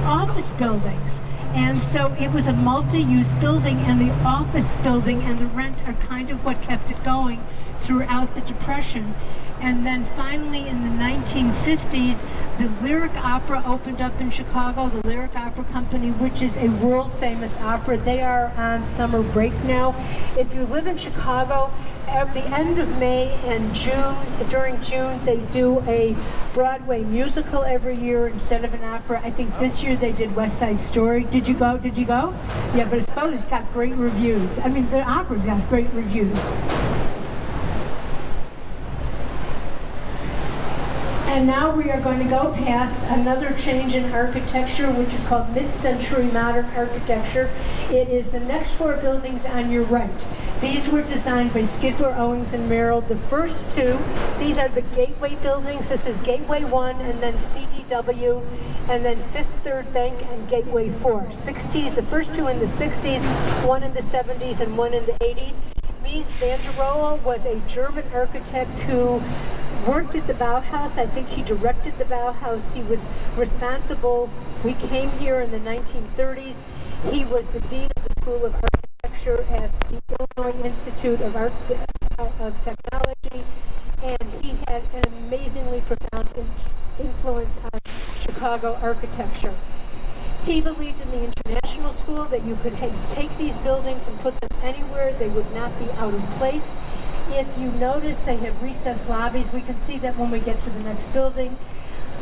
office buildings. And so it was a multi-use building, and the office building and the rent are kind of what kept it going throughout the Depression. And then finally in the 1950s, the Lyric Opera opened up in Chicago, the Lyric Opera Company, which is a world famous opera. They are on summer break now. If you live in Chicago, at the end of May and June, during June, they do a Broadway musical every year instead of an opera. I think this year they did West Side Story. Did you go? Did you go? Yeah, but it's supposed it's got great reviews. I mean, the opera's got great reviews. And now we are going to go past another change in architecture, which is called mid-century modern architecture. It is the next 4 buildings on your right. These were designed by Skidmore, Owings and Merrill. The first 2, these are the Gateway buildings. This is Gateway 1, and then CDW, and then Fifth Third Bank and Gateway 4. 60s, the first 2 in the 60s, 1 in the 70s, and 1 in the 80s. Mies van der Rohe was a German architect who worked at the Bauhaus. I think he directed the Bauhaus. He was responsible. We came here in the 1930s. He was the dean of the School of Architecture at the Illinois Institute of Technology, and he had an amazingly profound influence on Chicago architecture. He believed in the international school, that you could take these buildings and put them anywhere. They would not be out of place. If you notice, they have recessed lobbies. We can see that when we get to the next building.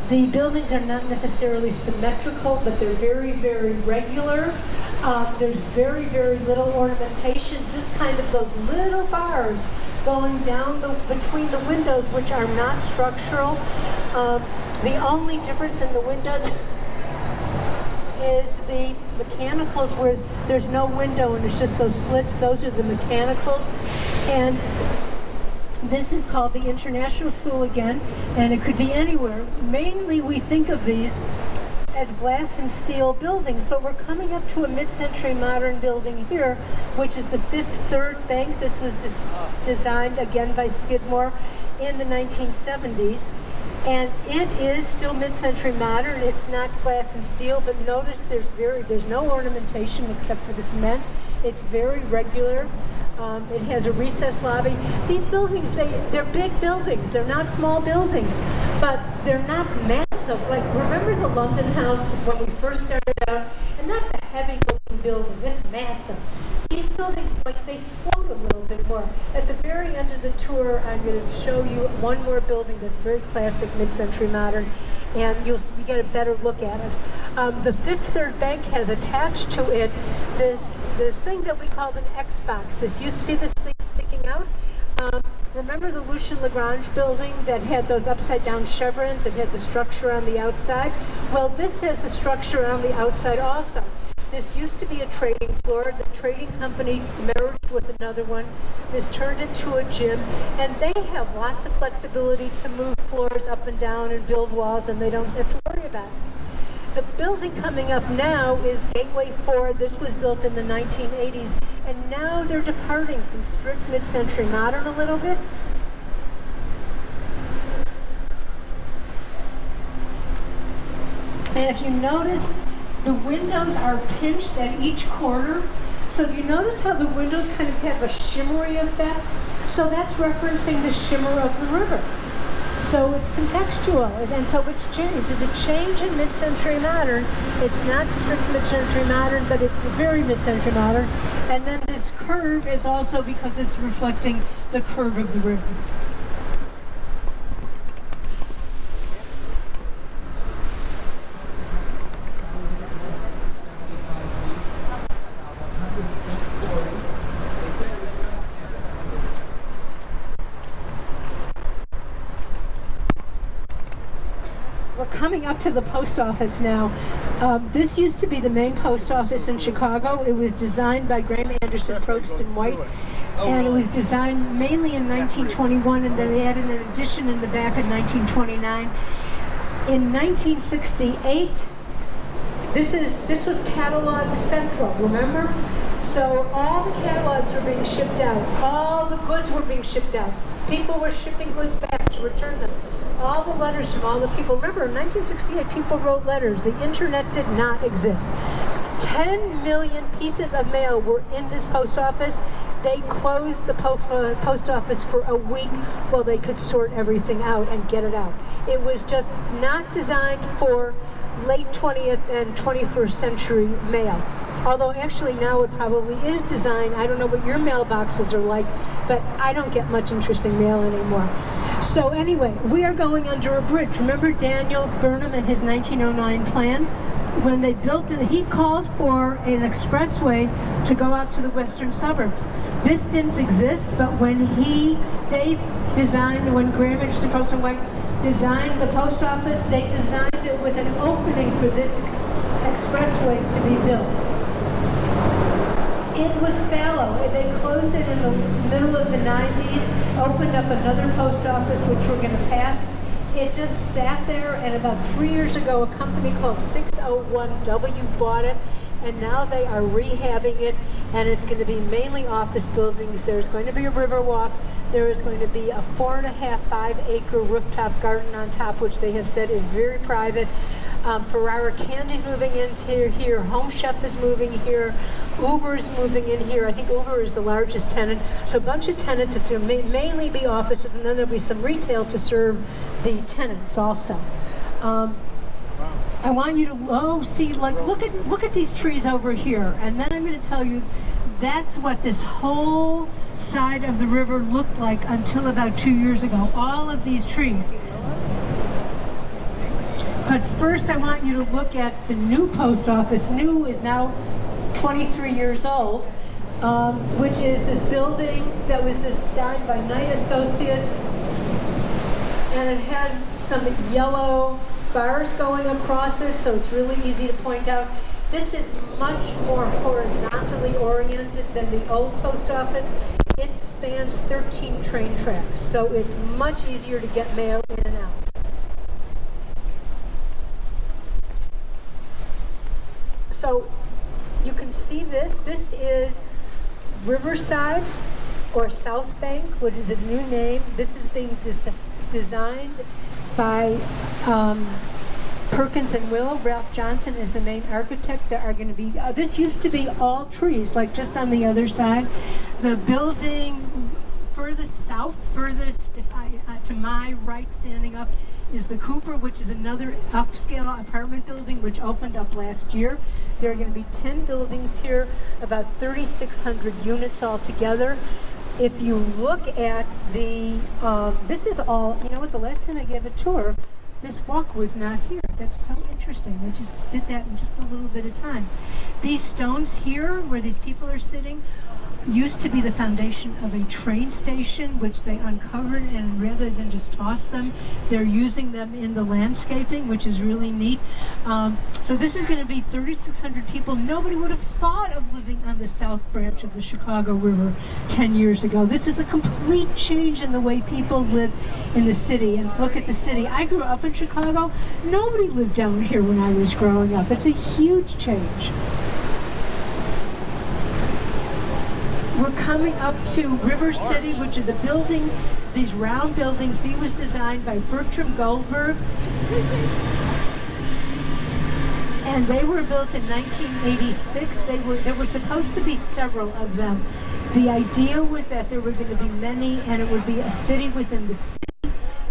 The buildings are not necessarily symmetrical, but they're very, very regular. There's very, very little ornamentation, just kind of those little bars going down between the windows, which are not structural. The only difference in the windows is the mechanicals, where there's no window and it's just those slits. Those are the mechanicals. And this is called the International School again, and it could be anywhere. Mainly we think of these as glass and steel buildings, but we're coming up to a mid-century modern building here, which is the Fifth Third Bank. This was designed again by Skidmore in the 1970s. And it is still mid-century modern. It's not glass and steel, but notice there's no ornamentation except for the cement. It's very regular. It has a recessed lobby. These buildings, they're big buildings. They're not small buildings, but they're not massive. Like, remember the London House when we first started out? And that's a heavy-looking building. It's massive. These buildings, like, they float a little bit more. At the very end of the tour, I'm going to show you one more building that's very classic, mid-century modern, and you get a better look at it. The Fifth Third Bank has attached to it this thing that we called an X-box. You see this thing sticking out? Remember the Lucien Lagrange building that had those upside-down chevrons? It had the structure on the outside. Well, this has the structure on the outside also. This used to be a trading floor. The trading company merged with another one. This turned into a gym, and they have lots of flexibility to move floors up and down and build walls, and they don't have to worry about it. The building coming up now is Gateway 4. This was built in the 1980s, and now they're departing from strict mid-century modern a little bit. And if you notice, the windows are pinched at each corner. So do you notice how the windows kind of have a shimmery effect? So that's referencing the shimmer of the river. So it's contextual, and so it's changed. It's a change in mid-century modern. It's not strict mid-century modern, but it's very mid-century modern. And then this curve is also because it's reflecting the curve of the river. Coming up to the post office now. This used to be the main post office in Chicago. It was designed by Graham Anderson, Probst and White, and it was designed mainly in 1921, and then they added an addition in the back in 1929. In 1968, this was Catalog Central, remember? So all the catalogs were being shipped out. All the goods were being shipped out. People were shipping goods back to return them. All the letters from all the people. Remember, in 1968, people wrote letters. The internet did not exist. 10 million pieces of mail were in this post office. They closed the post office for a week while they could sort everything out and get it out. It was just not designed for late 20th and 21st century mail. Although actually now it probably is designed. I don't know what your mailboxes are like, but I don't get much interesting mail anymore. So anyway, we are going under a bridge. Remember Daniel Burnham and his 1909 plan? When they built it, he called for an expressway to go out to the western suburbs. This didn't exist, but when Graham Anderson, Probst and White designed the post office, they designed it with an opening for this expressway to be built. It was fallow. They closed it in the middle of the 90s, opened up another post office, which we're going to pass. It just sat there, and about 3 years ago, a company called 601W bought it, and now they are rehabbing it. and it's going to be mainly office buildings. There's going to be a river walk. There is going to be a 4.5, 5-acre rooftop garden on top, which they have said is very private. Ferrara Candy's moving into here. Home Chef is moving here. Uber's moving in here. I think Uber is the largest tenant. So a bunch of tenants that may mainly be offices, and then there'll be some retail to serve the tenants also. I want you to see, like, look at these trees over here, and then I'm going to tell you that's what this whole side of the river looked like until about 2 years ago. All of these trees. But first I want you to look at the new post office. New is now 23 years old, which is this building that was designed by Knight Associates, and it has some yellow bars going across it, so it's really easy to point out. This is much more horizontally oriented than the old post office. It spans 13 train tracks, so it's much easier to get mail in and out. So you can see this. This is Riverside, or South Bank, which is a new name. This is being designed by Perkins and Will. Ralph Johnson is the main architect. There are going to be, this used to be all trees, like just on the other side. The building furthest south, furthest to my right standing up, is the Cooper, which is another upscale apartment building which opened up last year. There are going to be 10 buildings here, about 3,600 units altogether. If you look at the, this is all, you know what, the last time I gave a tour, this walk was not here. That's so interesting. They just did that in just a little bit of time. These stones here, where these people are sitting, used to be the foundation of a train station, which they uncovered, and rather than just toss them, they're using them in the landscaping, which is really neat. So this is going to be 3,600 people. Nobody would have thought of living on the south branch of the Chicago River 10 years ago. This is a complete change in the way people live in the city. And look at the city. I grew up in Chicago. Nobody lived down here when I was growing up. It's a huge change. We're coming up to River City, which are the building, these round buildings. These was designed by Bertram Goldberg. And they were built in 1986. There were supposed to be several of them. The idea was that there were going to be many, and it would be a city within the city.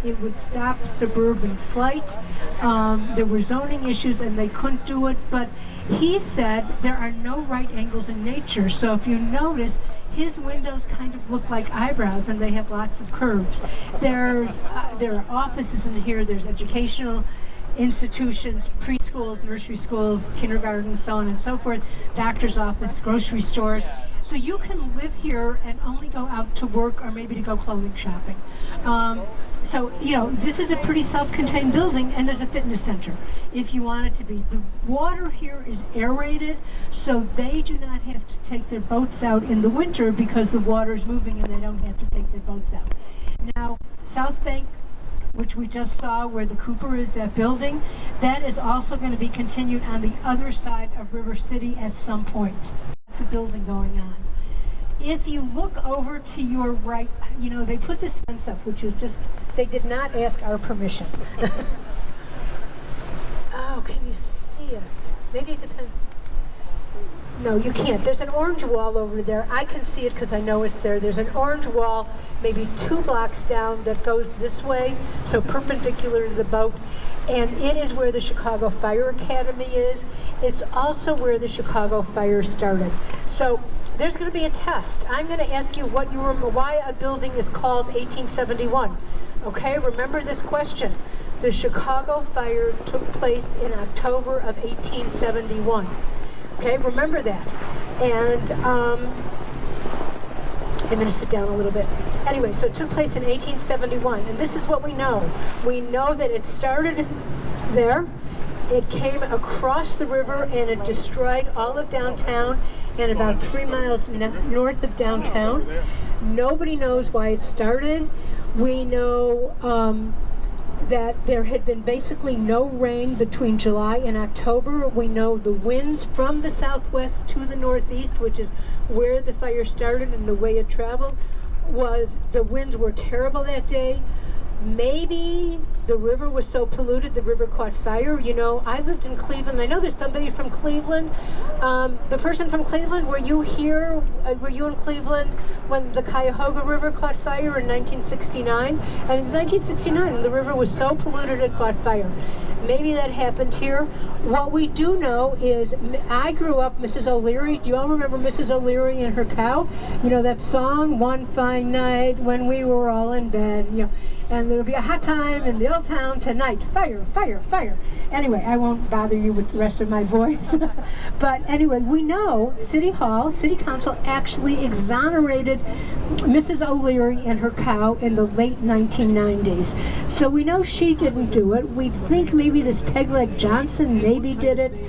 It would stop suburban flight. There were zoning issues and they couldn't do it, but he said there are no right angles in nature. So if you notice, his windows kind of look like eyebrows and they have lots of curves. There are offices in here, there's educational institutions, preschools, nursery schools, kindergarten, so on and so forth, doctor's office, grocery stores. So you can live here and only go out to work or maybe to go clothing shopping. So, you know, this is a pretty self-contained building, and there's a fitness center if you want it to be. The water here is aerated, so they do not have to take their boats out in the winter because the water's moving and they don't have to take their boats out. Now, South Bank, which we just saw where the Cooper is, that building, that is also going to be continued on the other side of River City at some point. That's a building going on. If you look over to your right, you know, they put this fence up, which is just, they did not ask our permission. Oh, can you see it? Maybe it depends. No, you can't. There's an orange wall over there. I can see it because I know it's there. There's an orange wall maybe 2 blocks down that goes this way, so perpendicular to the boat. And it is where the Chicago Fire Academy is. It's also where the Chicago Fire started. So there's going to be a test. I'm going to ask you why a building is called 1871. Okay, remember this question. The Chicago Fire took place in October of 1871. Okay, remember that. And I'm going to sit down a little bit. Anyway, so it took place in 1871, and this is what we know. We know that it started there. It came across the river, and it destroyed all of downtown and about 3 miles north of downtown. Nobody knows why it started. We know that there had been basically no rain between July and October. We know the winds from the southwest to the northeast, which is where the fire started and the way it traveled, the winds were terrible that day. Maybe the river was so polluted the river caught fire. You know, I lived in Cleveland. I know there's somebody from Cleveland. The person from Cleveland, were you here? Were you in Cleveland when the Cuyahoga River caught fire in 1969? And it was 1969 and the river was so polluted it caught fire. Maybe that happened here. What we do know is, I grew up Mrs. O'Leary. Do you all remember Mrs. O'Leary and her cow? You know that song, One Fine Night When We Were All in Bed, you know, and there'll be a hot time in the old town tonight. Fire, fire, fire. Anyway, I won't bother you with the rest of my voice. But anyway, we know City Hall, City Council actually exonerated Mrs. O'Leary and her cow in the late 1990s. So we know she didn't do it. We think maybe this Pegleg Johnson maybe did it.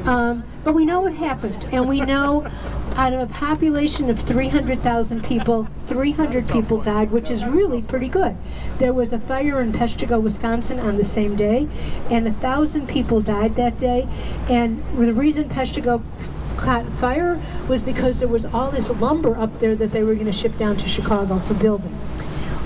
But we know it happened. And we know out of a population of 300,000 people, 300 people died, which is really pretty good. There was a fire in Peshtigo, Wisconsin on the same day, and 1,000 people died that day. And the reason Peshtigo caught fire was because there was all this lumber up there that they were going to ship down to Chicago for building.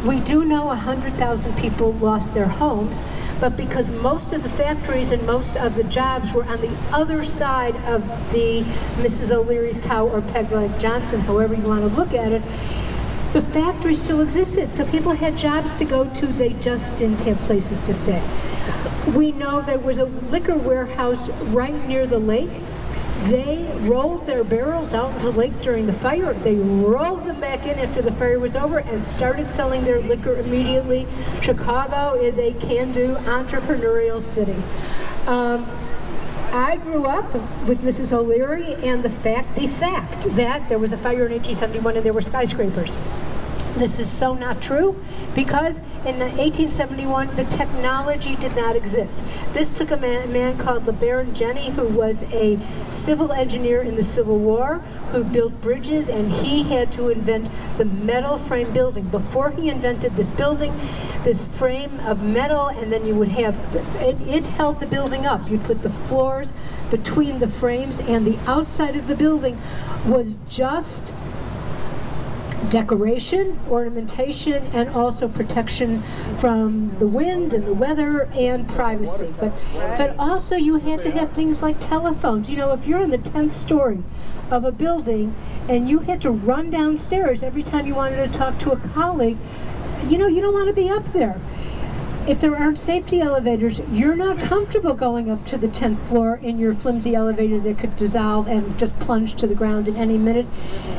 We do know 100,000 people lost their homes, but because most of the factories and most of the jobs were on the other side of the Mrs. O'Leary's cow or Pegleg Johnson, however you want to look at it, the factory still existed. So people had jobs to go to, they just didn't have places to stay. We know there was a liquor warehouse right near the lake. They rolled their barrels out into the lake during the fire. They rolled them back in after the fire was over and started selling their liquor immediately. Chicago is a can-do entrepreneurial city. I grew up with Mrs. O'Leary and the fact that there was a fire in 1871 and there were skyscrapers. This is so not true because in 1871 the technology did not exist. This took a man called LeBaron Jenney, who was a civil engineer in the Civil War, who built bridges, and he had to invent the metal frame building. Before he invented this building, this frame of metal, and then you would have, it held the building up. You'd put the floors between the frames, and the outside of the building was just decoration, ornamentation, and also protection from the wind and the weather and privacy. But also you had to have things like telephones. You know, if you're on the 10th story of a building and you had to run downstairs every time you wanted to talk to a colleague, you know, you don't want to be up there. If there aren't safety elevators, you're not comfortable going up to the 10th floor in your flimsy elevator that could dissolve and just plunge to the ground in any minute.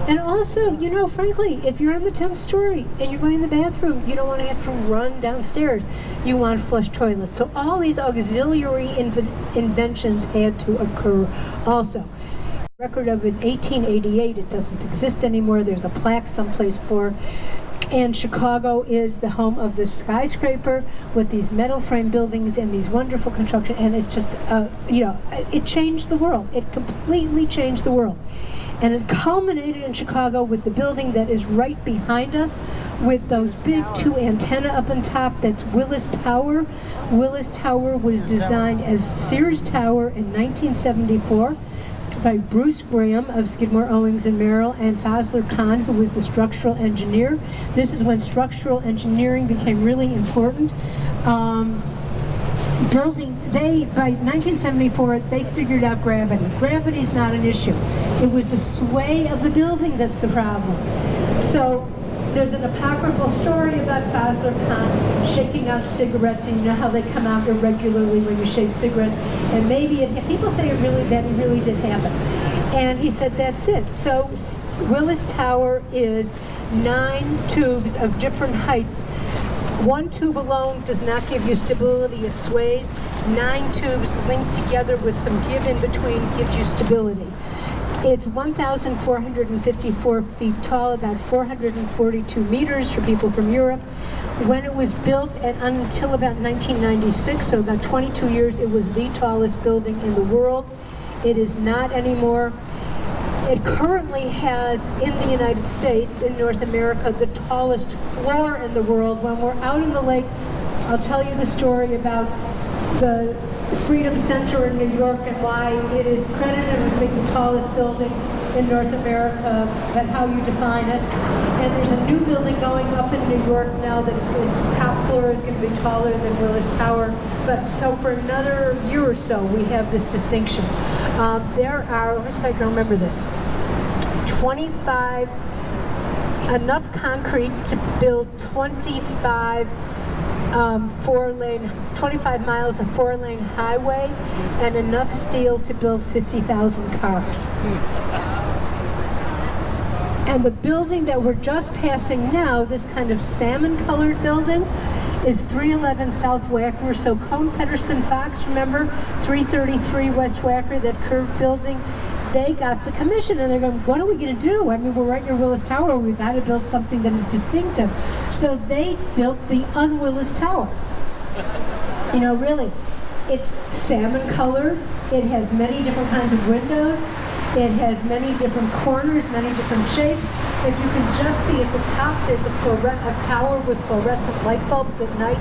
And also, you know, frankly, if you're on the 10th story and you're going in the bathroom, you don't want to have to run downstairs. You want flush toilets. So all these auxiliary inventions had to occur also. Record of in 1888, it doesn't exist anymore. There's a plaque someplace for. And Chicago is the home of the skyscraper with these metal frame buildings and these wonderful construction. And it's just, you know, it changed the world. It completely changed the world. And it culminated in Chicago with the building that is right behind us with those big two antennae up on top. That's Willis Tower. Willis Tower was designed as Sears Tower in 1974. By Bruce Graham of Skidmore, Owings and Merrill, and Fazlur Khan, who was the structural engineer. This is when structural engineering became really important. By 1974, they figured out gravity. Gravity's not an issue. It was the sway of the building that's the problem. So there's an apocryphal story about Fazlur Khan shaking out cigarettes, and you know how they come out irregularly when you shake cigarettes, and maybe people say it really did happen. And he said that's it. So Willis Tower is 9 tubes of different heights. One tube alone does not give you stability, it sways. 9 tubes linked together with some give in between gives you stability. It's 1,454 feet tall, about 442 meters for people from Europe. When it was built, and until about 1996, so about 22 years, it was the tallest building in the world. It is not anymore. It currently has, in the United States, in North America, the tallest floor in the world. When we're out in the lake, I'll tell you the story about the Freedom Center in New York and why it is credited with being the tallest building in North America, but how you define it. And there's a new building going up in New York now that its top floor is going to be taller than Willis Tower. But so for another year or so, we have this distinction. There are, let's see if I can remember this, 25, enough concrete to build 25 miles of 4-lane highway, and enough steel to build 50,000 cars. And the building that we're just passing now, this kind of salmon-colored building, is 311 South Wacker. So Cohn Pedersen Fox, remember 333 West Wacker, that curved building? They got the commission, and they're going, what are we going to do? I mean, we're right near Willis Tower. We've got to build something that is distinctive. So they built the un-Willis Tower. You know, really, it's salmon colored. It has many different kinds of windows. It has many different corners, many different shapes. If you can just see at the top, there's a tower with fluorescent light bulbs at night.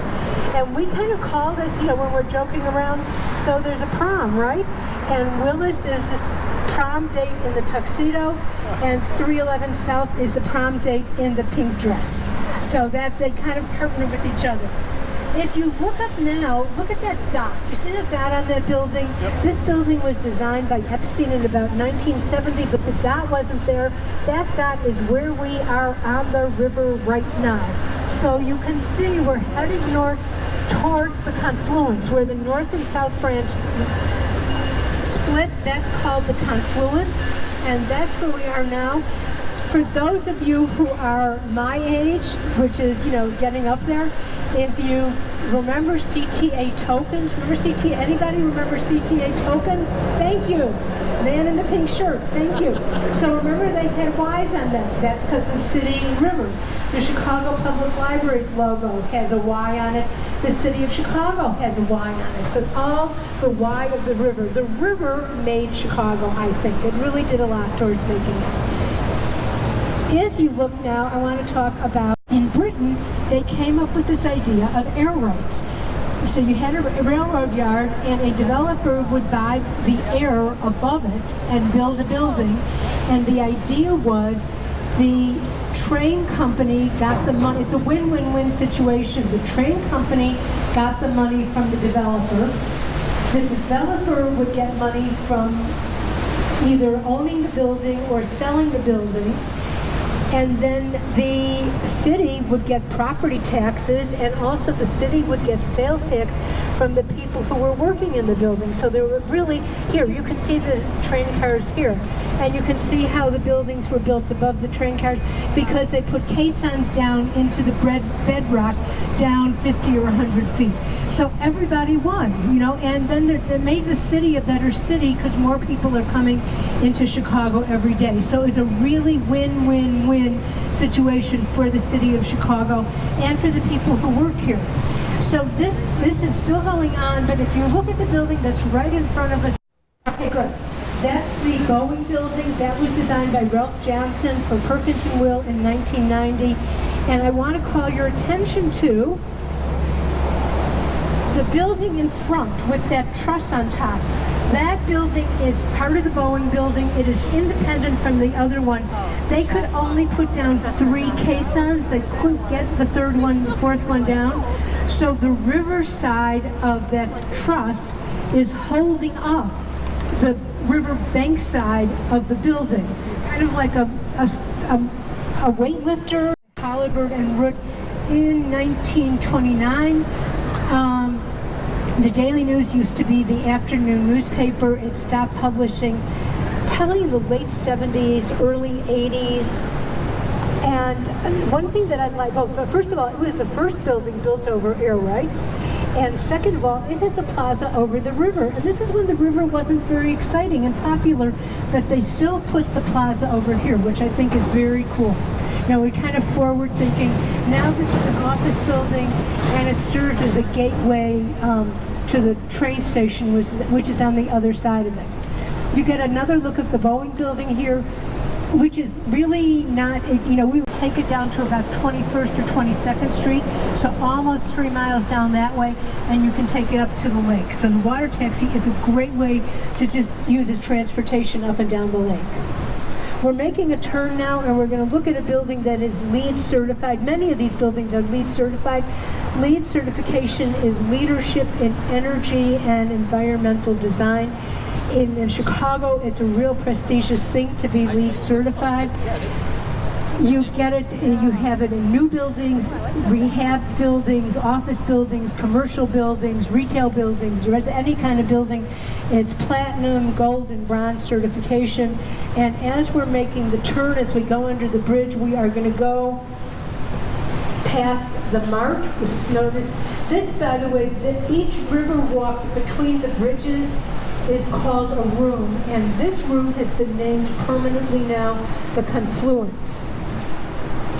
And we kind of call this, you know, when we're joking around, so there's a prom, right? And Willis is the prom date in the tuxedo, and 311 South is the prom date in the pink dress. So that they kind of partner with each other. If you look up now, look at that dot. You see that dot on that building? Yep. This building was designed by Epstein in about 1970, but the dot wasn't there. That dot is where we are on the river right now. So you can see we're heading north towards the confluence, where the north and south branch split. That's called the confluence, and that's where we are now. For those of you who are my age, which is, you know, getting up there, if you remember CTA tokens, remember CTA, anybody remember CTA tokens? Thank you. Man in the pink shirt, thank you. So remember they had Y's on them. That's because the city river. The Chicago Public Library's logo has a Y on it. The city of Chicago has a Y on it. So it's all the Y of the river. The river made Chicago, I think. It really did a lot towards making it. If you look now, I want to talk about, in Britain, they came up with this idea of air rights. So you had a railroad yard, and a developer would buy the air above it and build a building. And the idea was the train company got the money. It's a win-win-win situation. The train company got the money from the developer. The developer would get money from either owning the building or selling the building. And then the city would get property taxes, and also the city would get sales tax from the people who were working in the building. So there were really, here, you can see the train cars here. And you can see how the buildings were built above the train cars because they put caissons down into the bedrock down 50 or 100 feet. So everybody won, you know, and then it made the city a better city because more people are coming into Chicago every day. So it's a really win-win-win situation for the city of Chicago and for the people who work here. So this is still going on, but if you look at the building that's right in front of us, okay, good. That's the Boeing building. That was designed by Ralph Johnson for Perkins & Will in 1990. And I want to call your attention to the building in front with that truss on top. That building is part of the Boeing building. It is independent from the other one. They could only put down 3 caissons. They couldn't get the fourth one down. So the river side of that truss is holding up the river bank side of the building. Kind of like a weightlifter, Holabird and Root in 1929. The Daily News used to be the afternoon newspaper. It stopped publishing probably in the late 70s, early 80s. And one thing that I like, well, first of all, it was the first building built over air rights. And second of all, it has a plaza over the river. And this is when the river wasn't very exciting and popular, but they still put the plaza over here, which I think is very cool. Now we're kind of forward thinking. Now this is an office building, and it serves as a gateway to the train station, which is on the other side of it. You get another look at the Boeing building here. which is really not, we would take it down to about 21st or 22nd Street, so almost 3 miles down that way, and you can take it up to the lake. So the water taxi is a great way to just use as transportation up and down the lake. We're making a turn now, and we're going to look at a building that is LEED certified. Many of these buildings are LEED certified. LEED certification is leadership in energy and environmental design. In Chicago, it's a real prestigious thing to be LEED certified. You get it, you have it in new buildings, rehab buildings, office buildings, commercial buildings, retail buildings, any kind of building. It's platinum, gold, and bronze certification. And as we're making the turn, as we go under the bridge, we are going to go past the Mart, which is notice. This, by the way, each river walk between the bridges is called a room, and this room has been named permanently now the Confluence.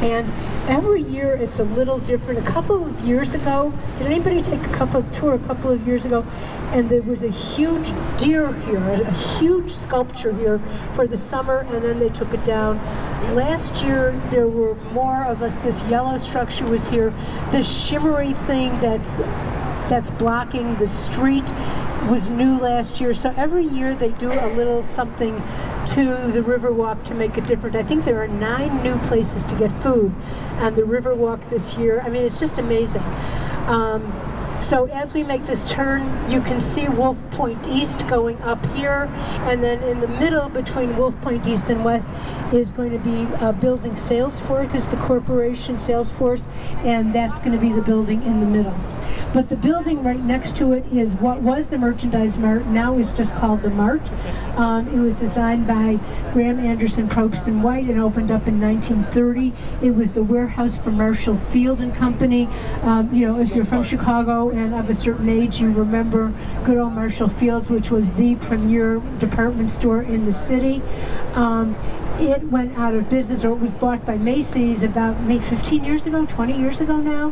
And every year it's a little different. A couple of years ago, did anybody take a tour a couple of years ago? And there was a huge deer here, a huge sculpture here for the summer, and then they took it down. Last year there were more of this yellow structure was here. This shimmery thing that's blocking the street was new last year. So every year they do a little something to the Riverwalk to make it different. I think there are 9 new places to get food on the Riverwalk this year. I mean, it's just amazing. So as we make this turn, you can see Wolf Point East going up here, and then in the middle between Wolf Point East and West is going to be building Salesforce, is the corporation Salesforce, and that's going to be the building in the middle. But the building right next to it is what was the Merchandise Mart. Now it's just called the Mart. It was designed by Graham Anderson, Probst and White, and opened up in 1930. It was the warehouse for Marshall Field and Company. If you're from Chicago and of a certain age, you remember good old Marshall Fields, which was the premier department store in the city. It went out of business, or it was bought by Macy's about maybe 15 years ago, 20 years ago now.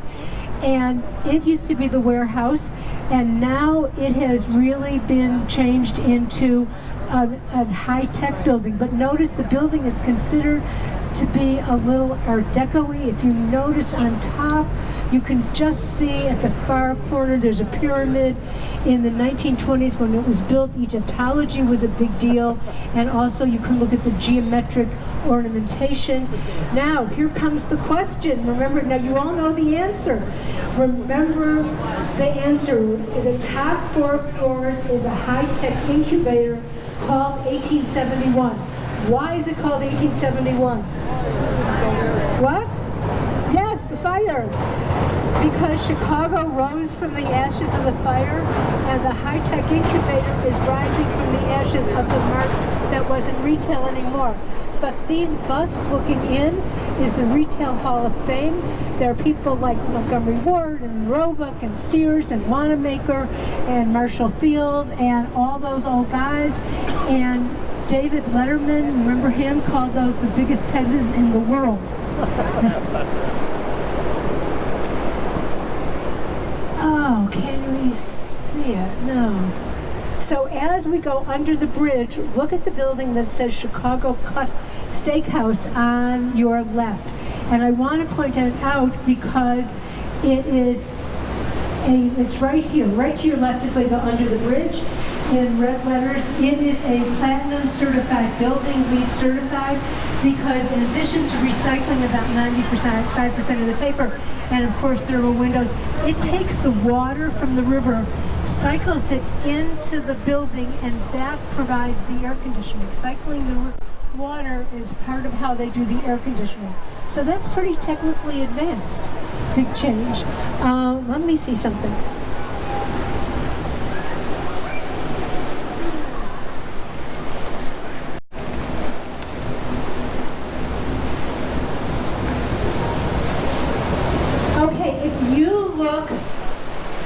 And it used to be the warehouse, and now it has really been changed into a high-tech building. But notice the building is considered to be a little Art Deco-y. If you notice on top, you can just see at the far corner there's a pyramid. In the 1920s when it was built, Egyptology was a big deal, and also you can look at the geometric ornamentation. Now, here comes the question. Remember, now you all know the answer. Remember the answer. The top 4 floors is a high-tech incubator called 1871. Why is it called 1871? What? Yes, the fire. Because Chicago rose from the ashes of the fire, and the high-tech incubator is rising from the ashes of the Mart that wasn't retail anymore. But these busts looking in is the Retail Hall of Fame. There are people like Montgomery Ward and Roebuck and Sears and Wanamaker and Marshall Field and all those old guys. And David Letterman, remember him, called those the biggest pezzes in the world. Oh, can we see it? No. So as we go under the bridge, look at the building that says Chicago Cut Steakhouse on your left. And I want to point it out because it's right here, right to your left as we go under the bridge. In red letters, it is a platinum certified building, LEED certified, because in addition to recycling about 5% of the paper, and of course thermal windows, it takes the water from the river, cycles it into the building, and that provides the air conditioning. Cycling the water is part of how they do the air conditioning. So that's pretty technically advanced. Big change. Let me see something.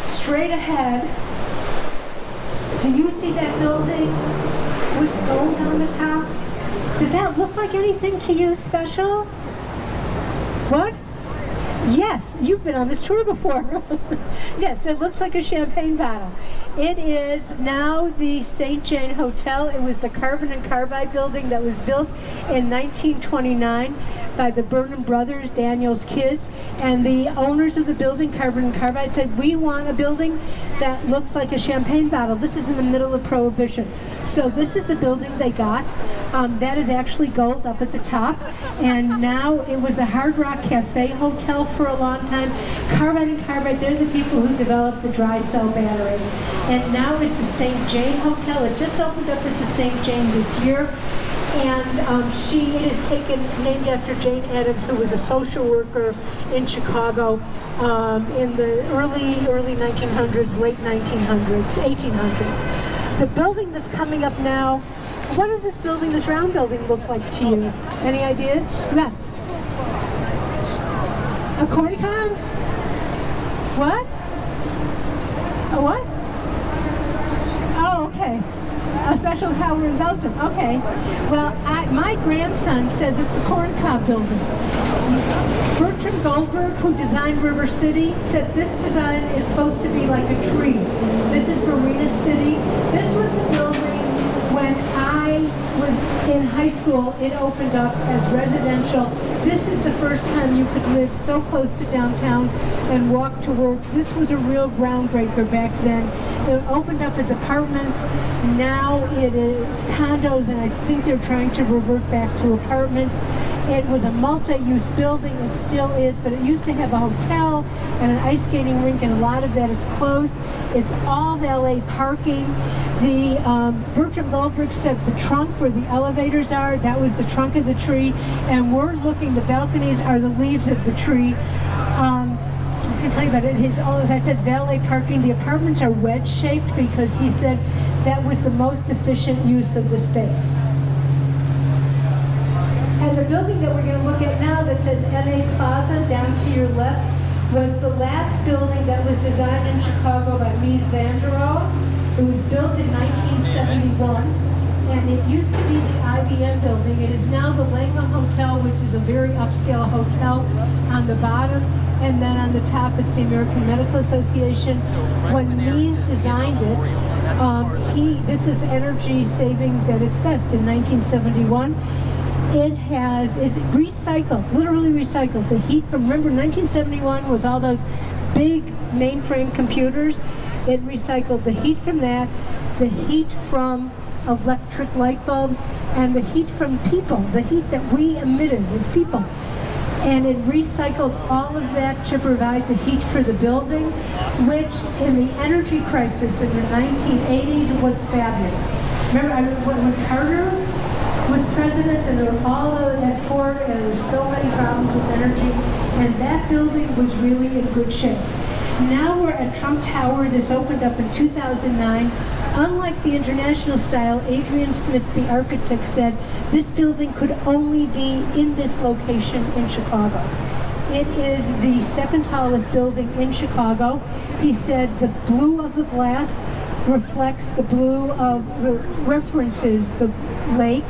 Straight ahead, do you see that building with gold on the top? Does that look like anything to you special? What? Yes, you've been on this tour before. Yes, it looks like a champagne bottle. It is now the St. Jane Hotel. It was the Carbon and Carbide building that was built in 1929 by the Burnham brothers, Daniel's kids, and the owners of the building, Carbon and Carbide, said, we want a building that looks like a champagne bottle. This is in the middle of Prohibition. So this is the building they got. That is actually gold up at the top, and now it was the Hard Rock Cafe Hotel for a long time. Carbide and Carbide, they're the people who developed the dry cell battery. And now it's the St. Jane Hotel. It just opened up as the St. Jane this year. And it is named after Jane Addams, who was a social worker in Chicago in the early 1900s, late 1900s, 1800s. The building that's coming up now, what does this building, this round building, look like to you? Any ideas? Yes. A corn cob? What? A what? Oh, okay. A special tower in Belgium. Okay. Well, my grandson says it's the Corn Cob building. Bertram Goldberg, who designed River City, said this design is supposed to be like a tree. This is Marina City. This was the building when I was in high school. It opened up as residential. This is the first time you could live so close to downtown and walk to work. This was a real groundbreaker back then. It opened up as apartments. Now it is condos, and I think they're trying to revert back to apartments. It was a multi-use building. It still is, but it used to have a hotel and an ice skating rink, and a lot of that is closed. It's all valet parking. The Bertram Goldberg said the trunk where the elevators are, that was the trunk of the tree, and we're looking, the balconies are the leaves of the tree. I was going to tell you about it. It's all, as I said, valet parking. The apartments are wedge-shaped because he said that was the most efficient use of the space. And the building that we're going to look at now that says NA Plaza down to your left was the last building that was designed in Chicago by Mies van der Rohe. It was built in 1971, and it used to be the IBM building. It is now the Langham Hotel, which is a very upscale hotel on the bottom, and then on the top it's the American Medical Association. When Mies designed it, this is energy savings at its best in 1971. It recycled, literally recycled the heat from, remember 1971 was all those big mainframe computers. It recycled the heat from that, the heat from electric light bulbs, and the heat from people, the heat that we emitted as people. And it recycled all of that to provide the heat for the building, which in the energy crisis in the 1980s was fabulous. Remember when Carter was president, and there were all at Ford, and there were so many problems with energy, and that building was really in good shape. Now we're at Trump Tower. This opened up in 2009. Unlike the international style, Adrian Smith, the architect, said this building could only be in this location in Chicago. It is the second tallest building in Chicago. He said the blue of the glass reflects the blue of, references the lake,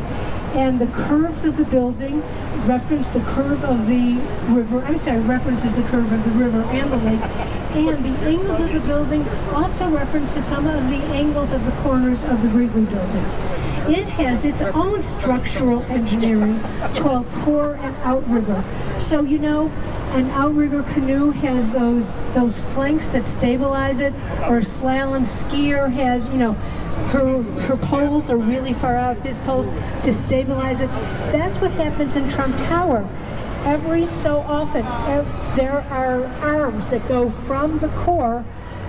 and the curves of the building reference the curve of the river, references the curve of the river and the lake. And the angles of the building also references some of the angles of the corners of the Wrigley building. It has its own structural engineering called core and outrigger. So you know, an outrigger canoe has those flanks that stabilize it, or a slalom skier has, you know, her poles are really far out, his poles, to stabilize it. That's what happens in Trump Tower. Every so often, there are arms that go from the core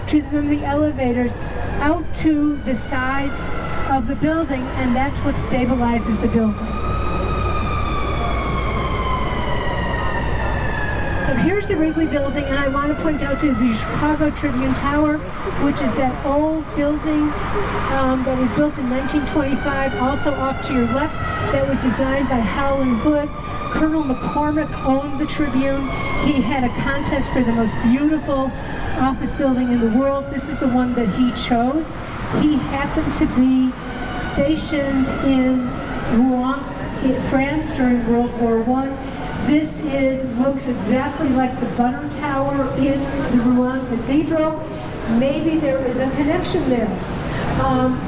from the elevators out to the sides of the building, and that's what stabilizes the building. So here's the Wrigley building, and I want to point out to the Chicago Tribune Tower, which is that old building that was built in 1925, also off to your left, that was designed by Howland Hood. Colonel McCormick owned the Tribune. He had a contest for the most beautiful office building in the world. This is the one that he chose. He happened to be stationed in Rouen, France during World War I. Looks exactly like the Butter Tower in the Rouen Cathedral. Maybe there is a connection there.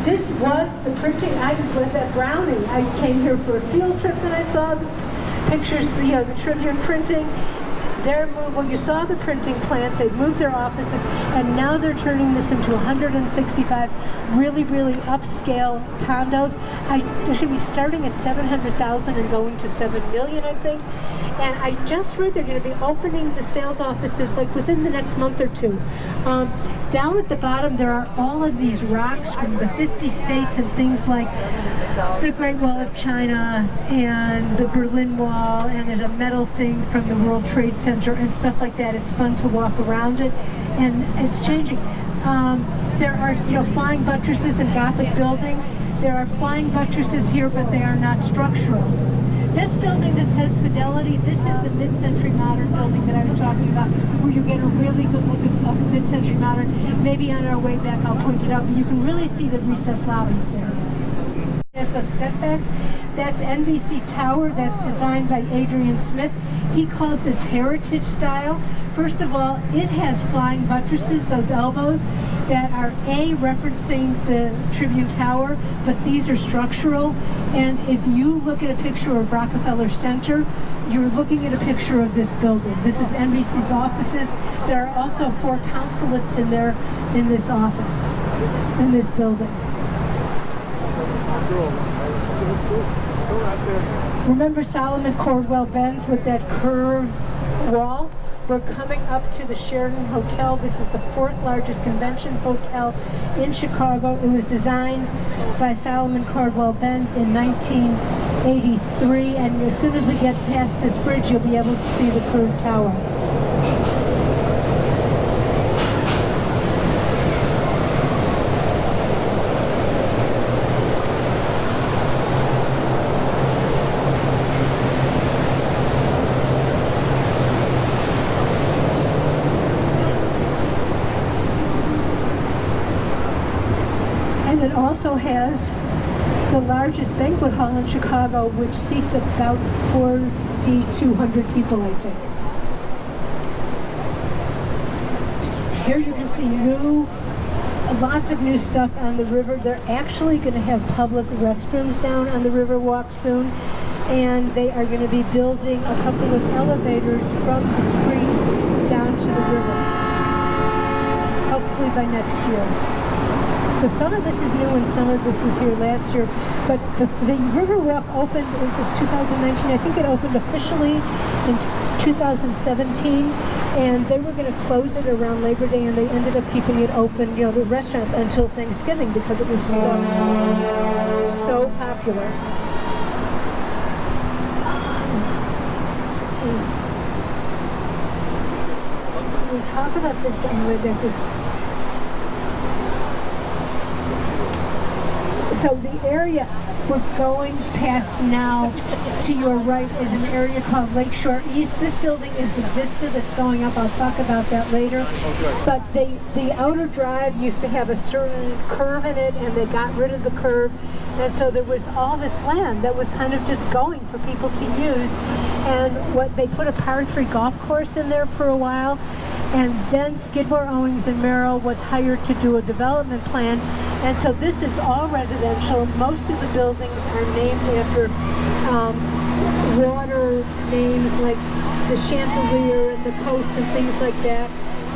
This was the printing. I was at Browning. I came here for a field trip and I saw the pictures, the Tribune printing. When you saw the printing plant, they moved their offices, and now they're turning this into 165 really, really upscale condos. They're going to be starting at 700,000 and going to 7 million, I think. And I just read they're going to be opening the sales offices like within the next month or two. Down at the bottom, there are all of these rocks from the 50 states and things like the Great Wall of China and the Berlin Wall, and there's a metal thing from the World Trade Center and stuff like that. It's fun to walk around it, and it's changing. There are, flying buttresses in Gothic buildings. There are flying buttresses here, but they are not structural. This building that says Fidelity, this is the mid-century modern building that I was talking about, where you get a really good look at mid-century modern. Maybe on our way back I'll point it out, but you can really see the recessed lobbies there. There's the setbacks. That's NBC Tower. That's designed by Adrian Smith. He calls this heritage style. First of all, it has flying buttresses, those elbows, that are referencing the Tribune Tower, but these are structural. And if you look at a picture of Rockefeller Center, you're looking at a picture of this building. This is NBC's offices. There are also 4 consulates in there in this office, in this building. Remember Solomon Cordwell Benz with that curved wall? We're coming up to the Sheraton Hotel. This is the 4th largest convention hotel in Chicago. It was designed by Solomon Cordwell Benz in 1983, and as soon as we get past this bridge, you'll be able to see the curved tower. It also has the largest banquet hall in Chicago, which seats about 4,200 people, I think. Here you can see lots of new stuff on the river. They're actually going to have public restrooms down on the Riverwalk soon, and they are going to be building a couple of elevators from the street down to the river, hopefully by next year. So some of this is new and some of this was here last year. But the Riverwalk opened, this is 2019, I think it opened officially in 2017. And they were going to close it around Labor Day, and they ended up keeping it open, the restaurants, until Thanksgiving because it was so popular. Let's see. We talk about this on the way back. So the area we're going past now to your right is an area called Lakeshore East. This building is the Vista that's going up. I'll talk about that later. But the outer drive used to have a certain curve in it, and they got rid of the curve. And so there was all this land that was kind of just going for people to use. And they put a par 3 golf course in there for a while. And then Skidmore, Owings & Merrill was hired to do a development plan. And so this is all residential. Most of the buildings are named after water names like the Chandelier and the Coast and things like that.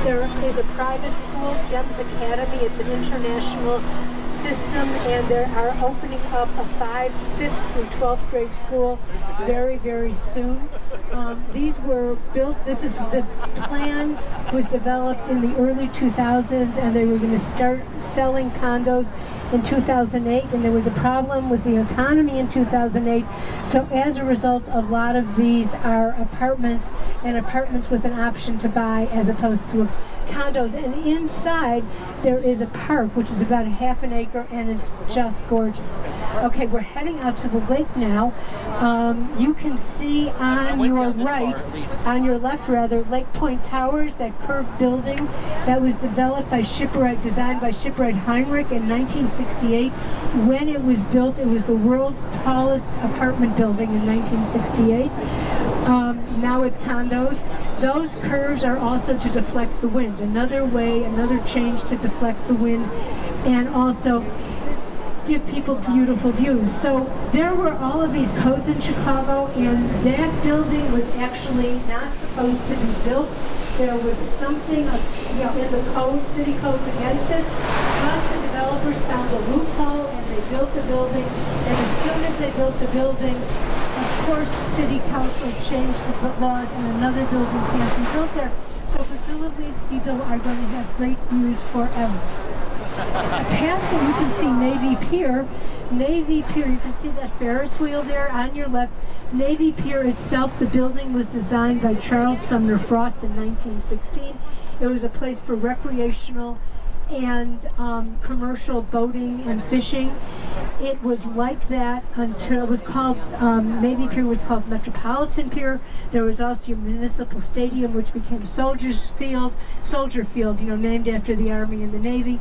There is a private school, GEMS Academy. It's an international system, and they are opening up a 5th through 12th grade school very, very soon. These were built, the plan was developed in the early 2000s, and they were going to start selling condos in 2008, and there was a problem with the economy in 2008. So as a result, a lot of these are apartments, and apartments with an option to buy as opposed to condos. And inside there is a park, which is about 1/2 an acre, and it's just gorgeous. Okay, we're heading out to the lake now. You can see on your right, on your left rather, Lake Point Towers, that curved building that was developed by Shipwright, designed by Shipwright Heinrich in 1968. When it was built, it was the world's tallest apartment building in 1968. now it's condos. Those curves are also to deflect the wind. Another way, another change to deflect the wind, and also give people beautiful views. So there were all of these codes in Chicago, and that building was actually not supposed to be built. There was something, in the code, city codes against it, but the developers found a loophole and they built the building. And as soon as they built the building, of course, the city council changed the laws and another building can't be built there. So presumably, these people are going to have great views forever. Past it, you can see Navy Pier. Navy Pier, you can see that Ferris wheel there on your left. Navy Pier itself, the building was designed by Charles Sumner Frost in 1916. It was a place for recreational and commercial boating and fishing. It was like that until it was called, Navy Pier was called Metropolitan Pier. There was also a municipal stadium which became Soldier Field, named after the Army and the Navy.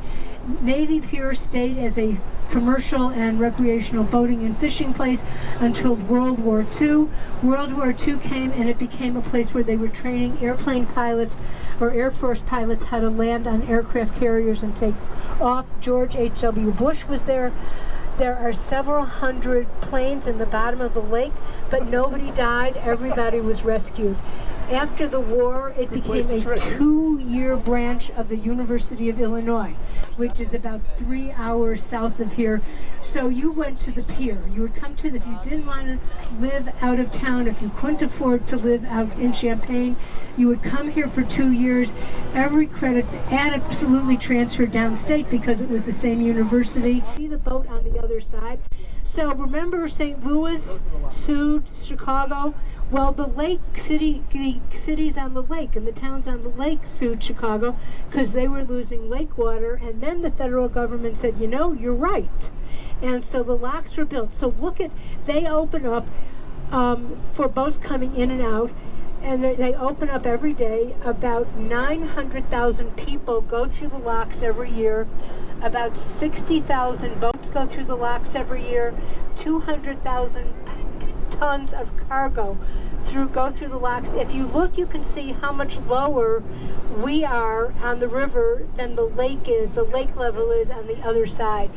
Navy Pier stayed as a commercial and recreational boating and fishing place until World War II. World War II came and it became a place where they were training airplane pilots or Air Force pilots how to land on aircraft carriers and take off. George H.W. Bush was there. There are several hundred planes in the bottom of the lake, but nobody died. Everybody was rescued. After the war, it became a 2-year branch of the University of Illinois, which is about 3 hours south of here. So you went to the pier. You would come to if you didn't want to live out of town, if you couldn't afford to live out in Champaign, you would come here for 2 years. Every credit absolutely transferred downstate because it was the same university. See the boat on the other side. So remember St. Louis sued Chicago? Well, the cities on the lake and the towns on the lake sued Chicago because they were losing lake water, and then the federal government said, you're right. And so the locks were built. So they open up for boats coming in and out, and they open up every day. About 900,000 people go through the locks every year. About 60,000 boats go through the locks every year. 200,000 tons of cargo go through the locks. If you look, you can see how much lower we are on the river than the lake level is on the other side.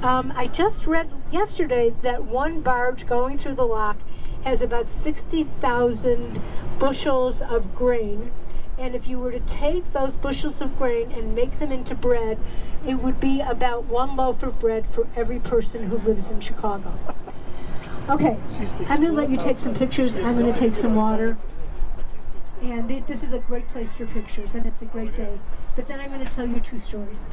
I just read yesterday that one barge going through the lock has about 60,000 bushels of grain. And if you were to take those bushels of grain and make them into bread, it would be about 1 loaf of bread for every person who lives in Chicago. Okay, I'm going to let you take some pictures. I'm going to take some water. And this is a great place for pictures, and it's a great day. But then I'm going to tell you 2 stories.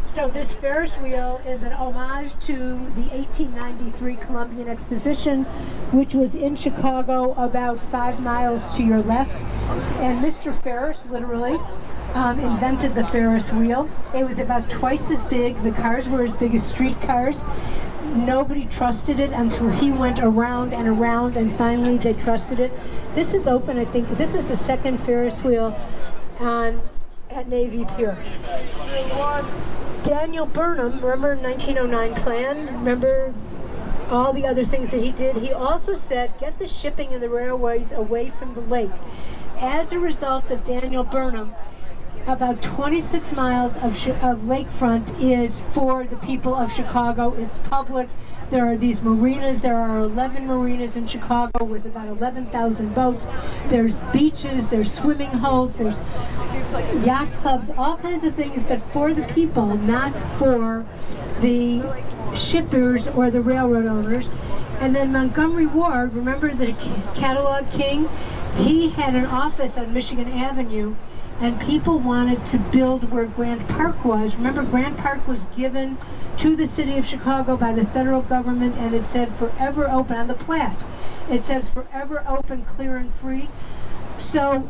So this Ferris wheel is an homage to the 1893 Columbian Exposition, which was in Chicago about 5 miles to your left. And Mr. Ferris, literally, invented the Ferris wheel. It was about twice as big. The cars were as big as street cars. Nobody trusted it until he went around and around, and finally they trusted it. This is open, I think. This is the second Ferris wheel at Navy Pier. Daniel Burnham, remember 1909 plan? Remember all the other things that he did? He also said, get the shipping and the railways away from the lake. As a result of Daniel Burnham, about 26 miles of lakefront is for the people of Chicago. It's public. There are these marinas. There are 11 marinas in Chicago with about 11,000 boats. There's beaches, there's swimming holes, there's yacht clubs, all kinds of things, but for the people, not for the shippers or the railroad owners. And then Montgomery Ward, remember the catalog king? He had an office on Michigan Avenue, and people wanted to build where Grant Park was. Remember, Grant Park was given to the city of Chicago by the federal government, and it said forever open on the plat. It says forever open, clear and free. So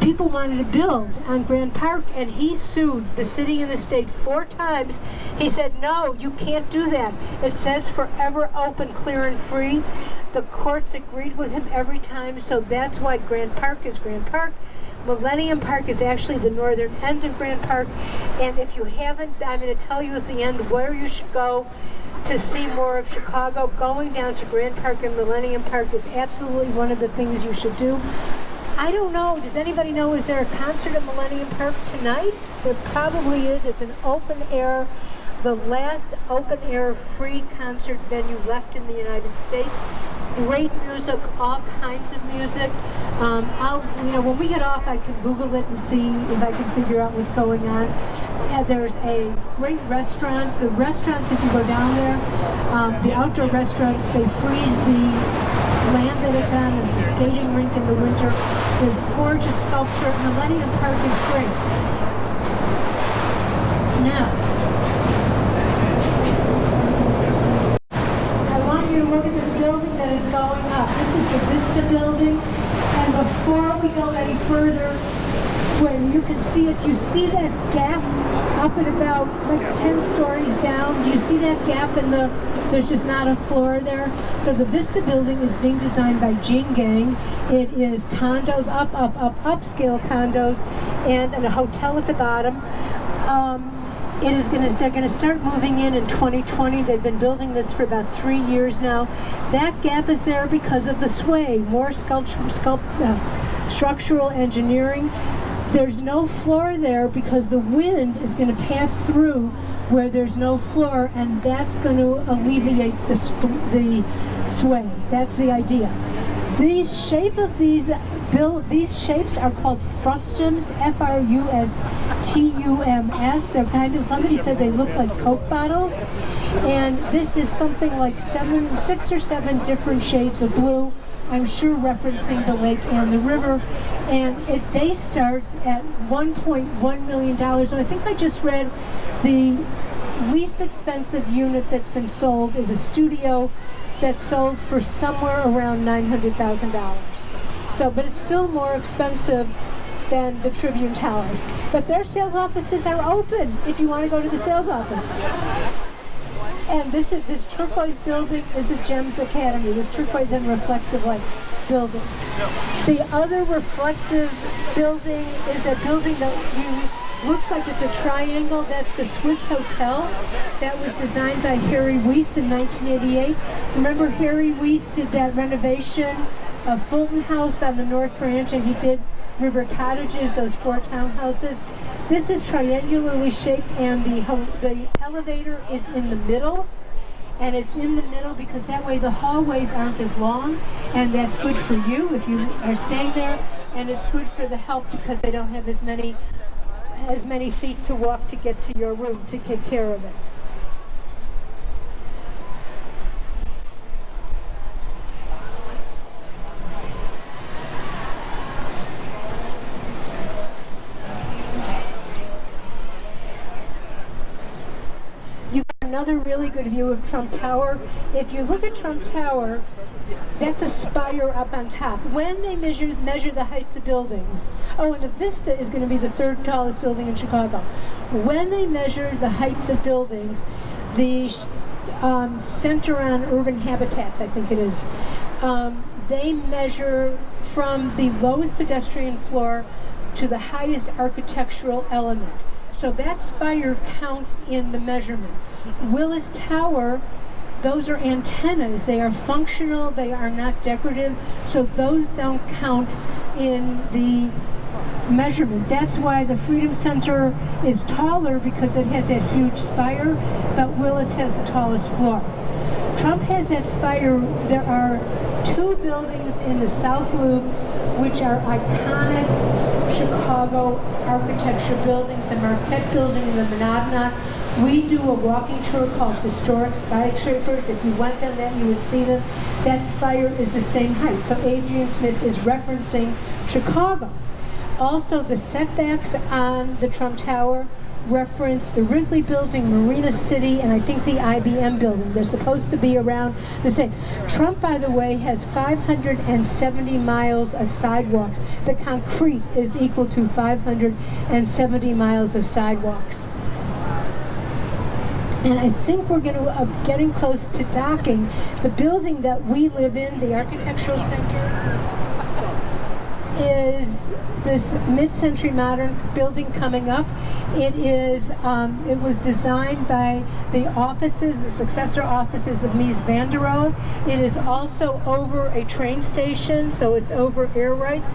people wanted to build on Grand Park, and he sued the city and the state 4 times. He said, no, you can't do that. It says forever open, clear, and free. The courts agreed with him every time, so that's why Grand Park is Grand Park. Millennium Park is actually the northern end of Grand Park, and if you haven't, I'm going to tell you at the end where you should go to see more of Chicago. Going down to Grand Park and Millennium Park is absolutely one of the things you should do. I don't know, does anybody know, is there a concert at Millennium Park tonight? There probably is. It's an open air, the last open air free concert venue left in the United States. Great music, all kinds of music. When we get off, I can Google it and see if I can figure out what's going on. There's a great restaurants. The restaurants, if you go down there, the outdoor restaurants, they freeze the land that it's on. It's a skating rink in the winter. There's gorgeous sculpture. Millennium Park is great. Now, look at this building that is going up. This is the Vista building, and before we go any further, when you can see it, you see that gap up at about like 10 stories down. Do you see that gap in there's just not a floor there? So the Vista building is being designed by Jean Gang. It is condos, upscale condos, and a hotel at the bottom. They're going to start moving in 2020. They've been building this for about 3 years now. That gap is there because of the sway, more structural engineering. There's no floor there because the wind is going to pass through where there's no floor, and that's going to alleviate the sway. That's the idea. The shape of these shapes are called frustums, F-R-U-S-T-U-M-S. They're kind of, somebody said they look like Coke bottles. And this is something like 6 or 7 different shades of blue, I'm sure referencing the lake and the river. And they start at $1.1 million. And I think I just read the least expensive unit that's been sold is a studio that sold for somewhere around $900,000. So, but it's still more expensive than the Tribune Towers. But their sales offices are open if you want to go to the sales office. And this turquoise building is the GEMS Academy, this turquoise and reflective light building. The other reflective building is that building that looks like it's a triangle. That's the Swiss Hotel that was designed by Harry Weiss in 1988. Remember, Harry Weiss did that renovation of Fulton House on the North Branch, and he did River Cottages, those 4 townhouses. This is triangularly shaped, and the elevator is in the middle. And it's in the middle because that way the hallways aren't as long, and that's good for you if you are staying there, and it's good for the help because they don't have as many feet to walk to get to your room to take care of it. Another really good view of Trump Tower. If you look at Trump Tower, that's a spire up on top. When they measure the heights of buildings, and the Vista is going to be the 3rd tallest building in Chicago. When they measure the heights of buildings, the Center on Urban Habitats, I think it is, they measure from the lowest pedestrian floor to the highest architectural element. So that spire counts in the measurement. Willis Tower, those are antennas. They are functional, they are not decorative, so those don't count in the measurement. That's why the Freedom Center is taller, because it has that huge spire, but Willis has the tallest floor. Trump has that spire. There are 2 buildings in the South Loop which are iconic Chicago architecture buildings, the Marquette Building and the Monadnock. We do a walking tour called Historic Skyscrapers. If you went down that, you would see them. That spire is the same height. So Adrian Smith is referencing Chicago. Also, the setbacks on the Trump Tower reference the Wrigley Building, Marina City, and I think the IBM building. They're supposed to be around the same. Trump, by the way, has 570 miles of sidewalks. The concrete is equal to 570 miles of sidewalks. And I think we're going to getting close to docking. The building that we live in, the Architectural Center, is this mid-century modern building coming up. It was designed by the successor offices of Mies van der Rohe. It is also over a train station, so it's over air rights.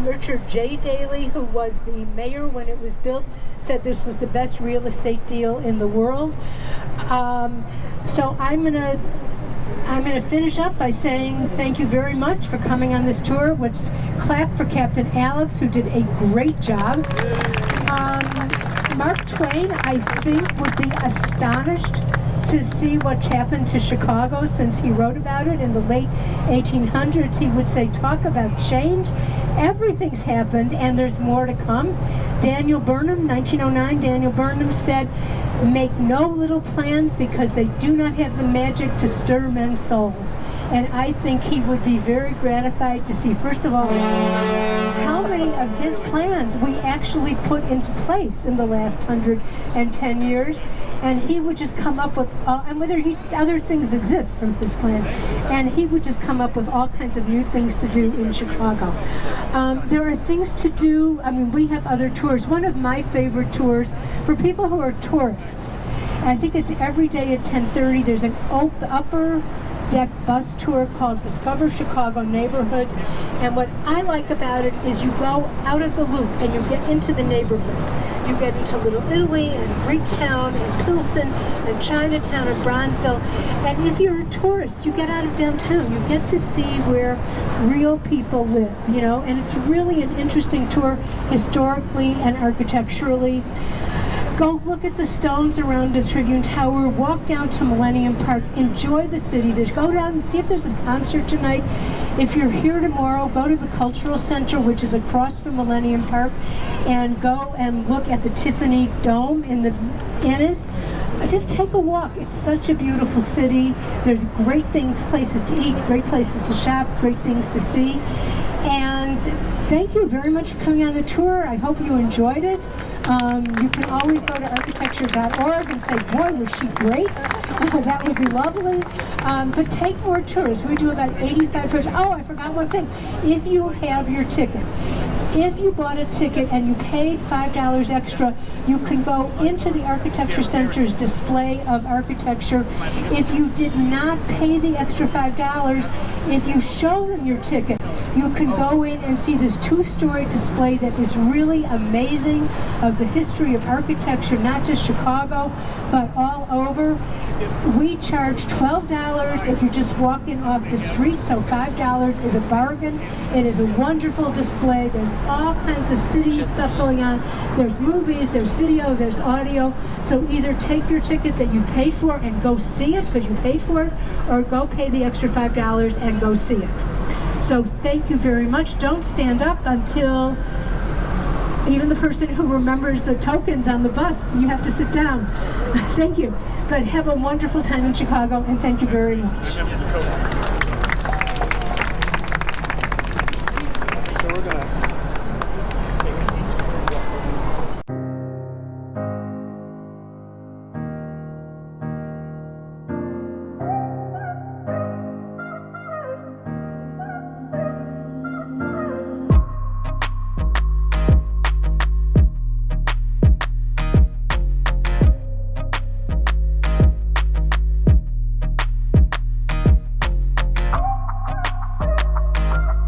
Richard J. Daley, who was the mayor when it was built, said this was the best real estate deal in the world. So I'm gonna finish up by saying thank you very much for coming on this tour. Let's clap for Captain Alex, who did a great job. Mark Twain, I think, would be astonished to see what happened to Chicago since he wrote about it in the late 1800s. He would say, talk about change. Everything's happened and there's more to come. Daniel Burnham, 1909, Daniel Burnham said, make no little plans because they do not have the magic to stir men's souls. And I think he would be very gratified to see, first of all, how many of his plans we actually put into place in the last 110 years. And he would just come up with, and whether other things exist from his plan, and he would just come up with all kinds of new things to do in Chicago. There are things to do. I mean, we have other tours. One of my favorite tours for people who are tourists, and I think it's every day at 10:30, there's an upper deck bus tour called Discover Chicago Neighborhoods. And what I like about it is you go out of the loop and you get into the neighborhoods. You get into Little Italy and Greektown and Pilsen and Chinatown and Bronzeville. And if you're a tourist, you get out of downtown. You get to see where real people live, you know, and it's really an interesting tour historically and architecturally. Go look at the stones around the Tribune Tower, walk down to Millennium Park, enjoy the city. Go down and see if there's a concert tonight. If you're here tomorrow, go to the Cultural Center, which is across from Millennium Park, and go and look at the Tiffany Dome in it. Just take a walk. It's such a beautiful city. There's great things, places to eat, great places to shop, great things to see. And thank you very much for coming on the tour. I hope you enjoyed it. You can always go to architecture.org and say, boy, was she great. That would be lovely. But take more tours. We do about 85 tours. Oh, I forgot one thing. If you have your ticket, if you bought a ticket and you paid $5 extra, you can go into the Architecture Center's display of architecture. If you did not pay the extra $5, if you show them your ticket, you can go in and see this two-story display that is really amazing of the history of architecture, not just Chicago, but all over. We charge $12 if you're just walking off the street, so $5 is a bargain. It is a wonderful display. There's all kinds of city stuff going on. There's movies, there's video, there's audio. So either take your ticket that you paid for and go see it because you paid for it, or go pay the extra $5 and go see it. So thank you very much. Don't stand up until even the person who remembers the tokens on the bus, you have to sit down. Thank you. But have a wonderful time in Chicago, and thank you very much.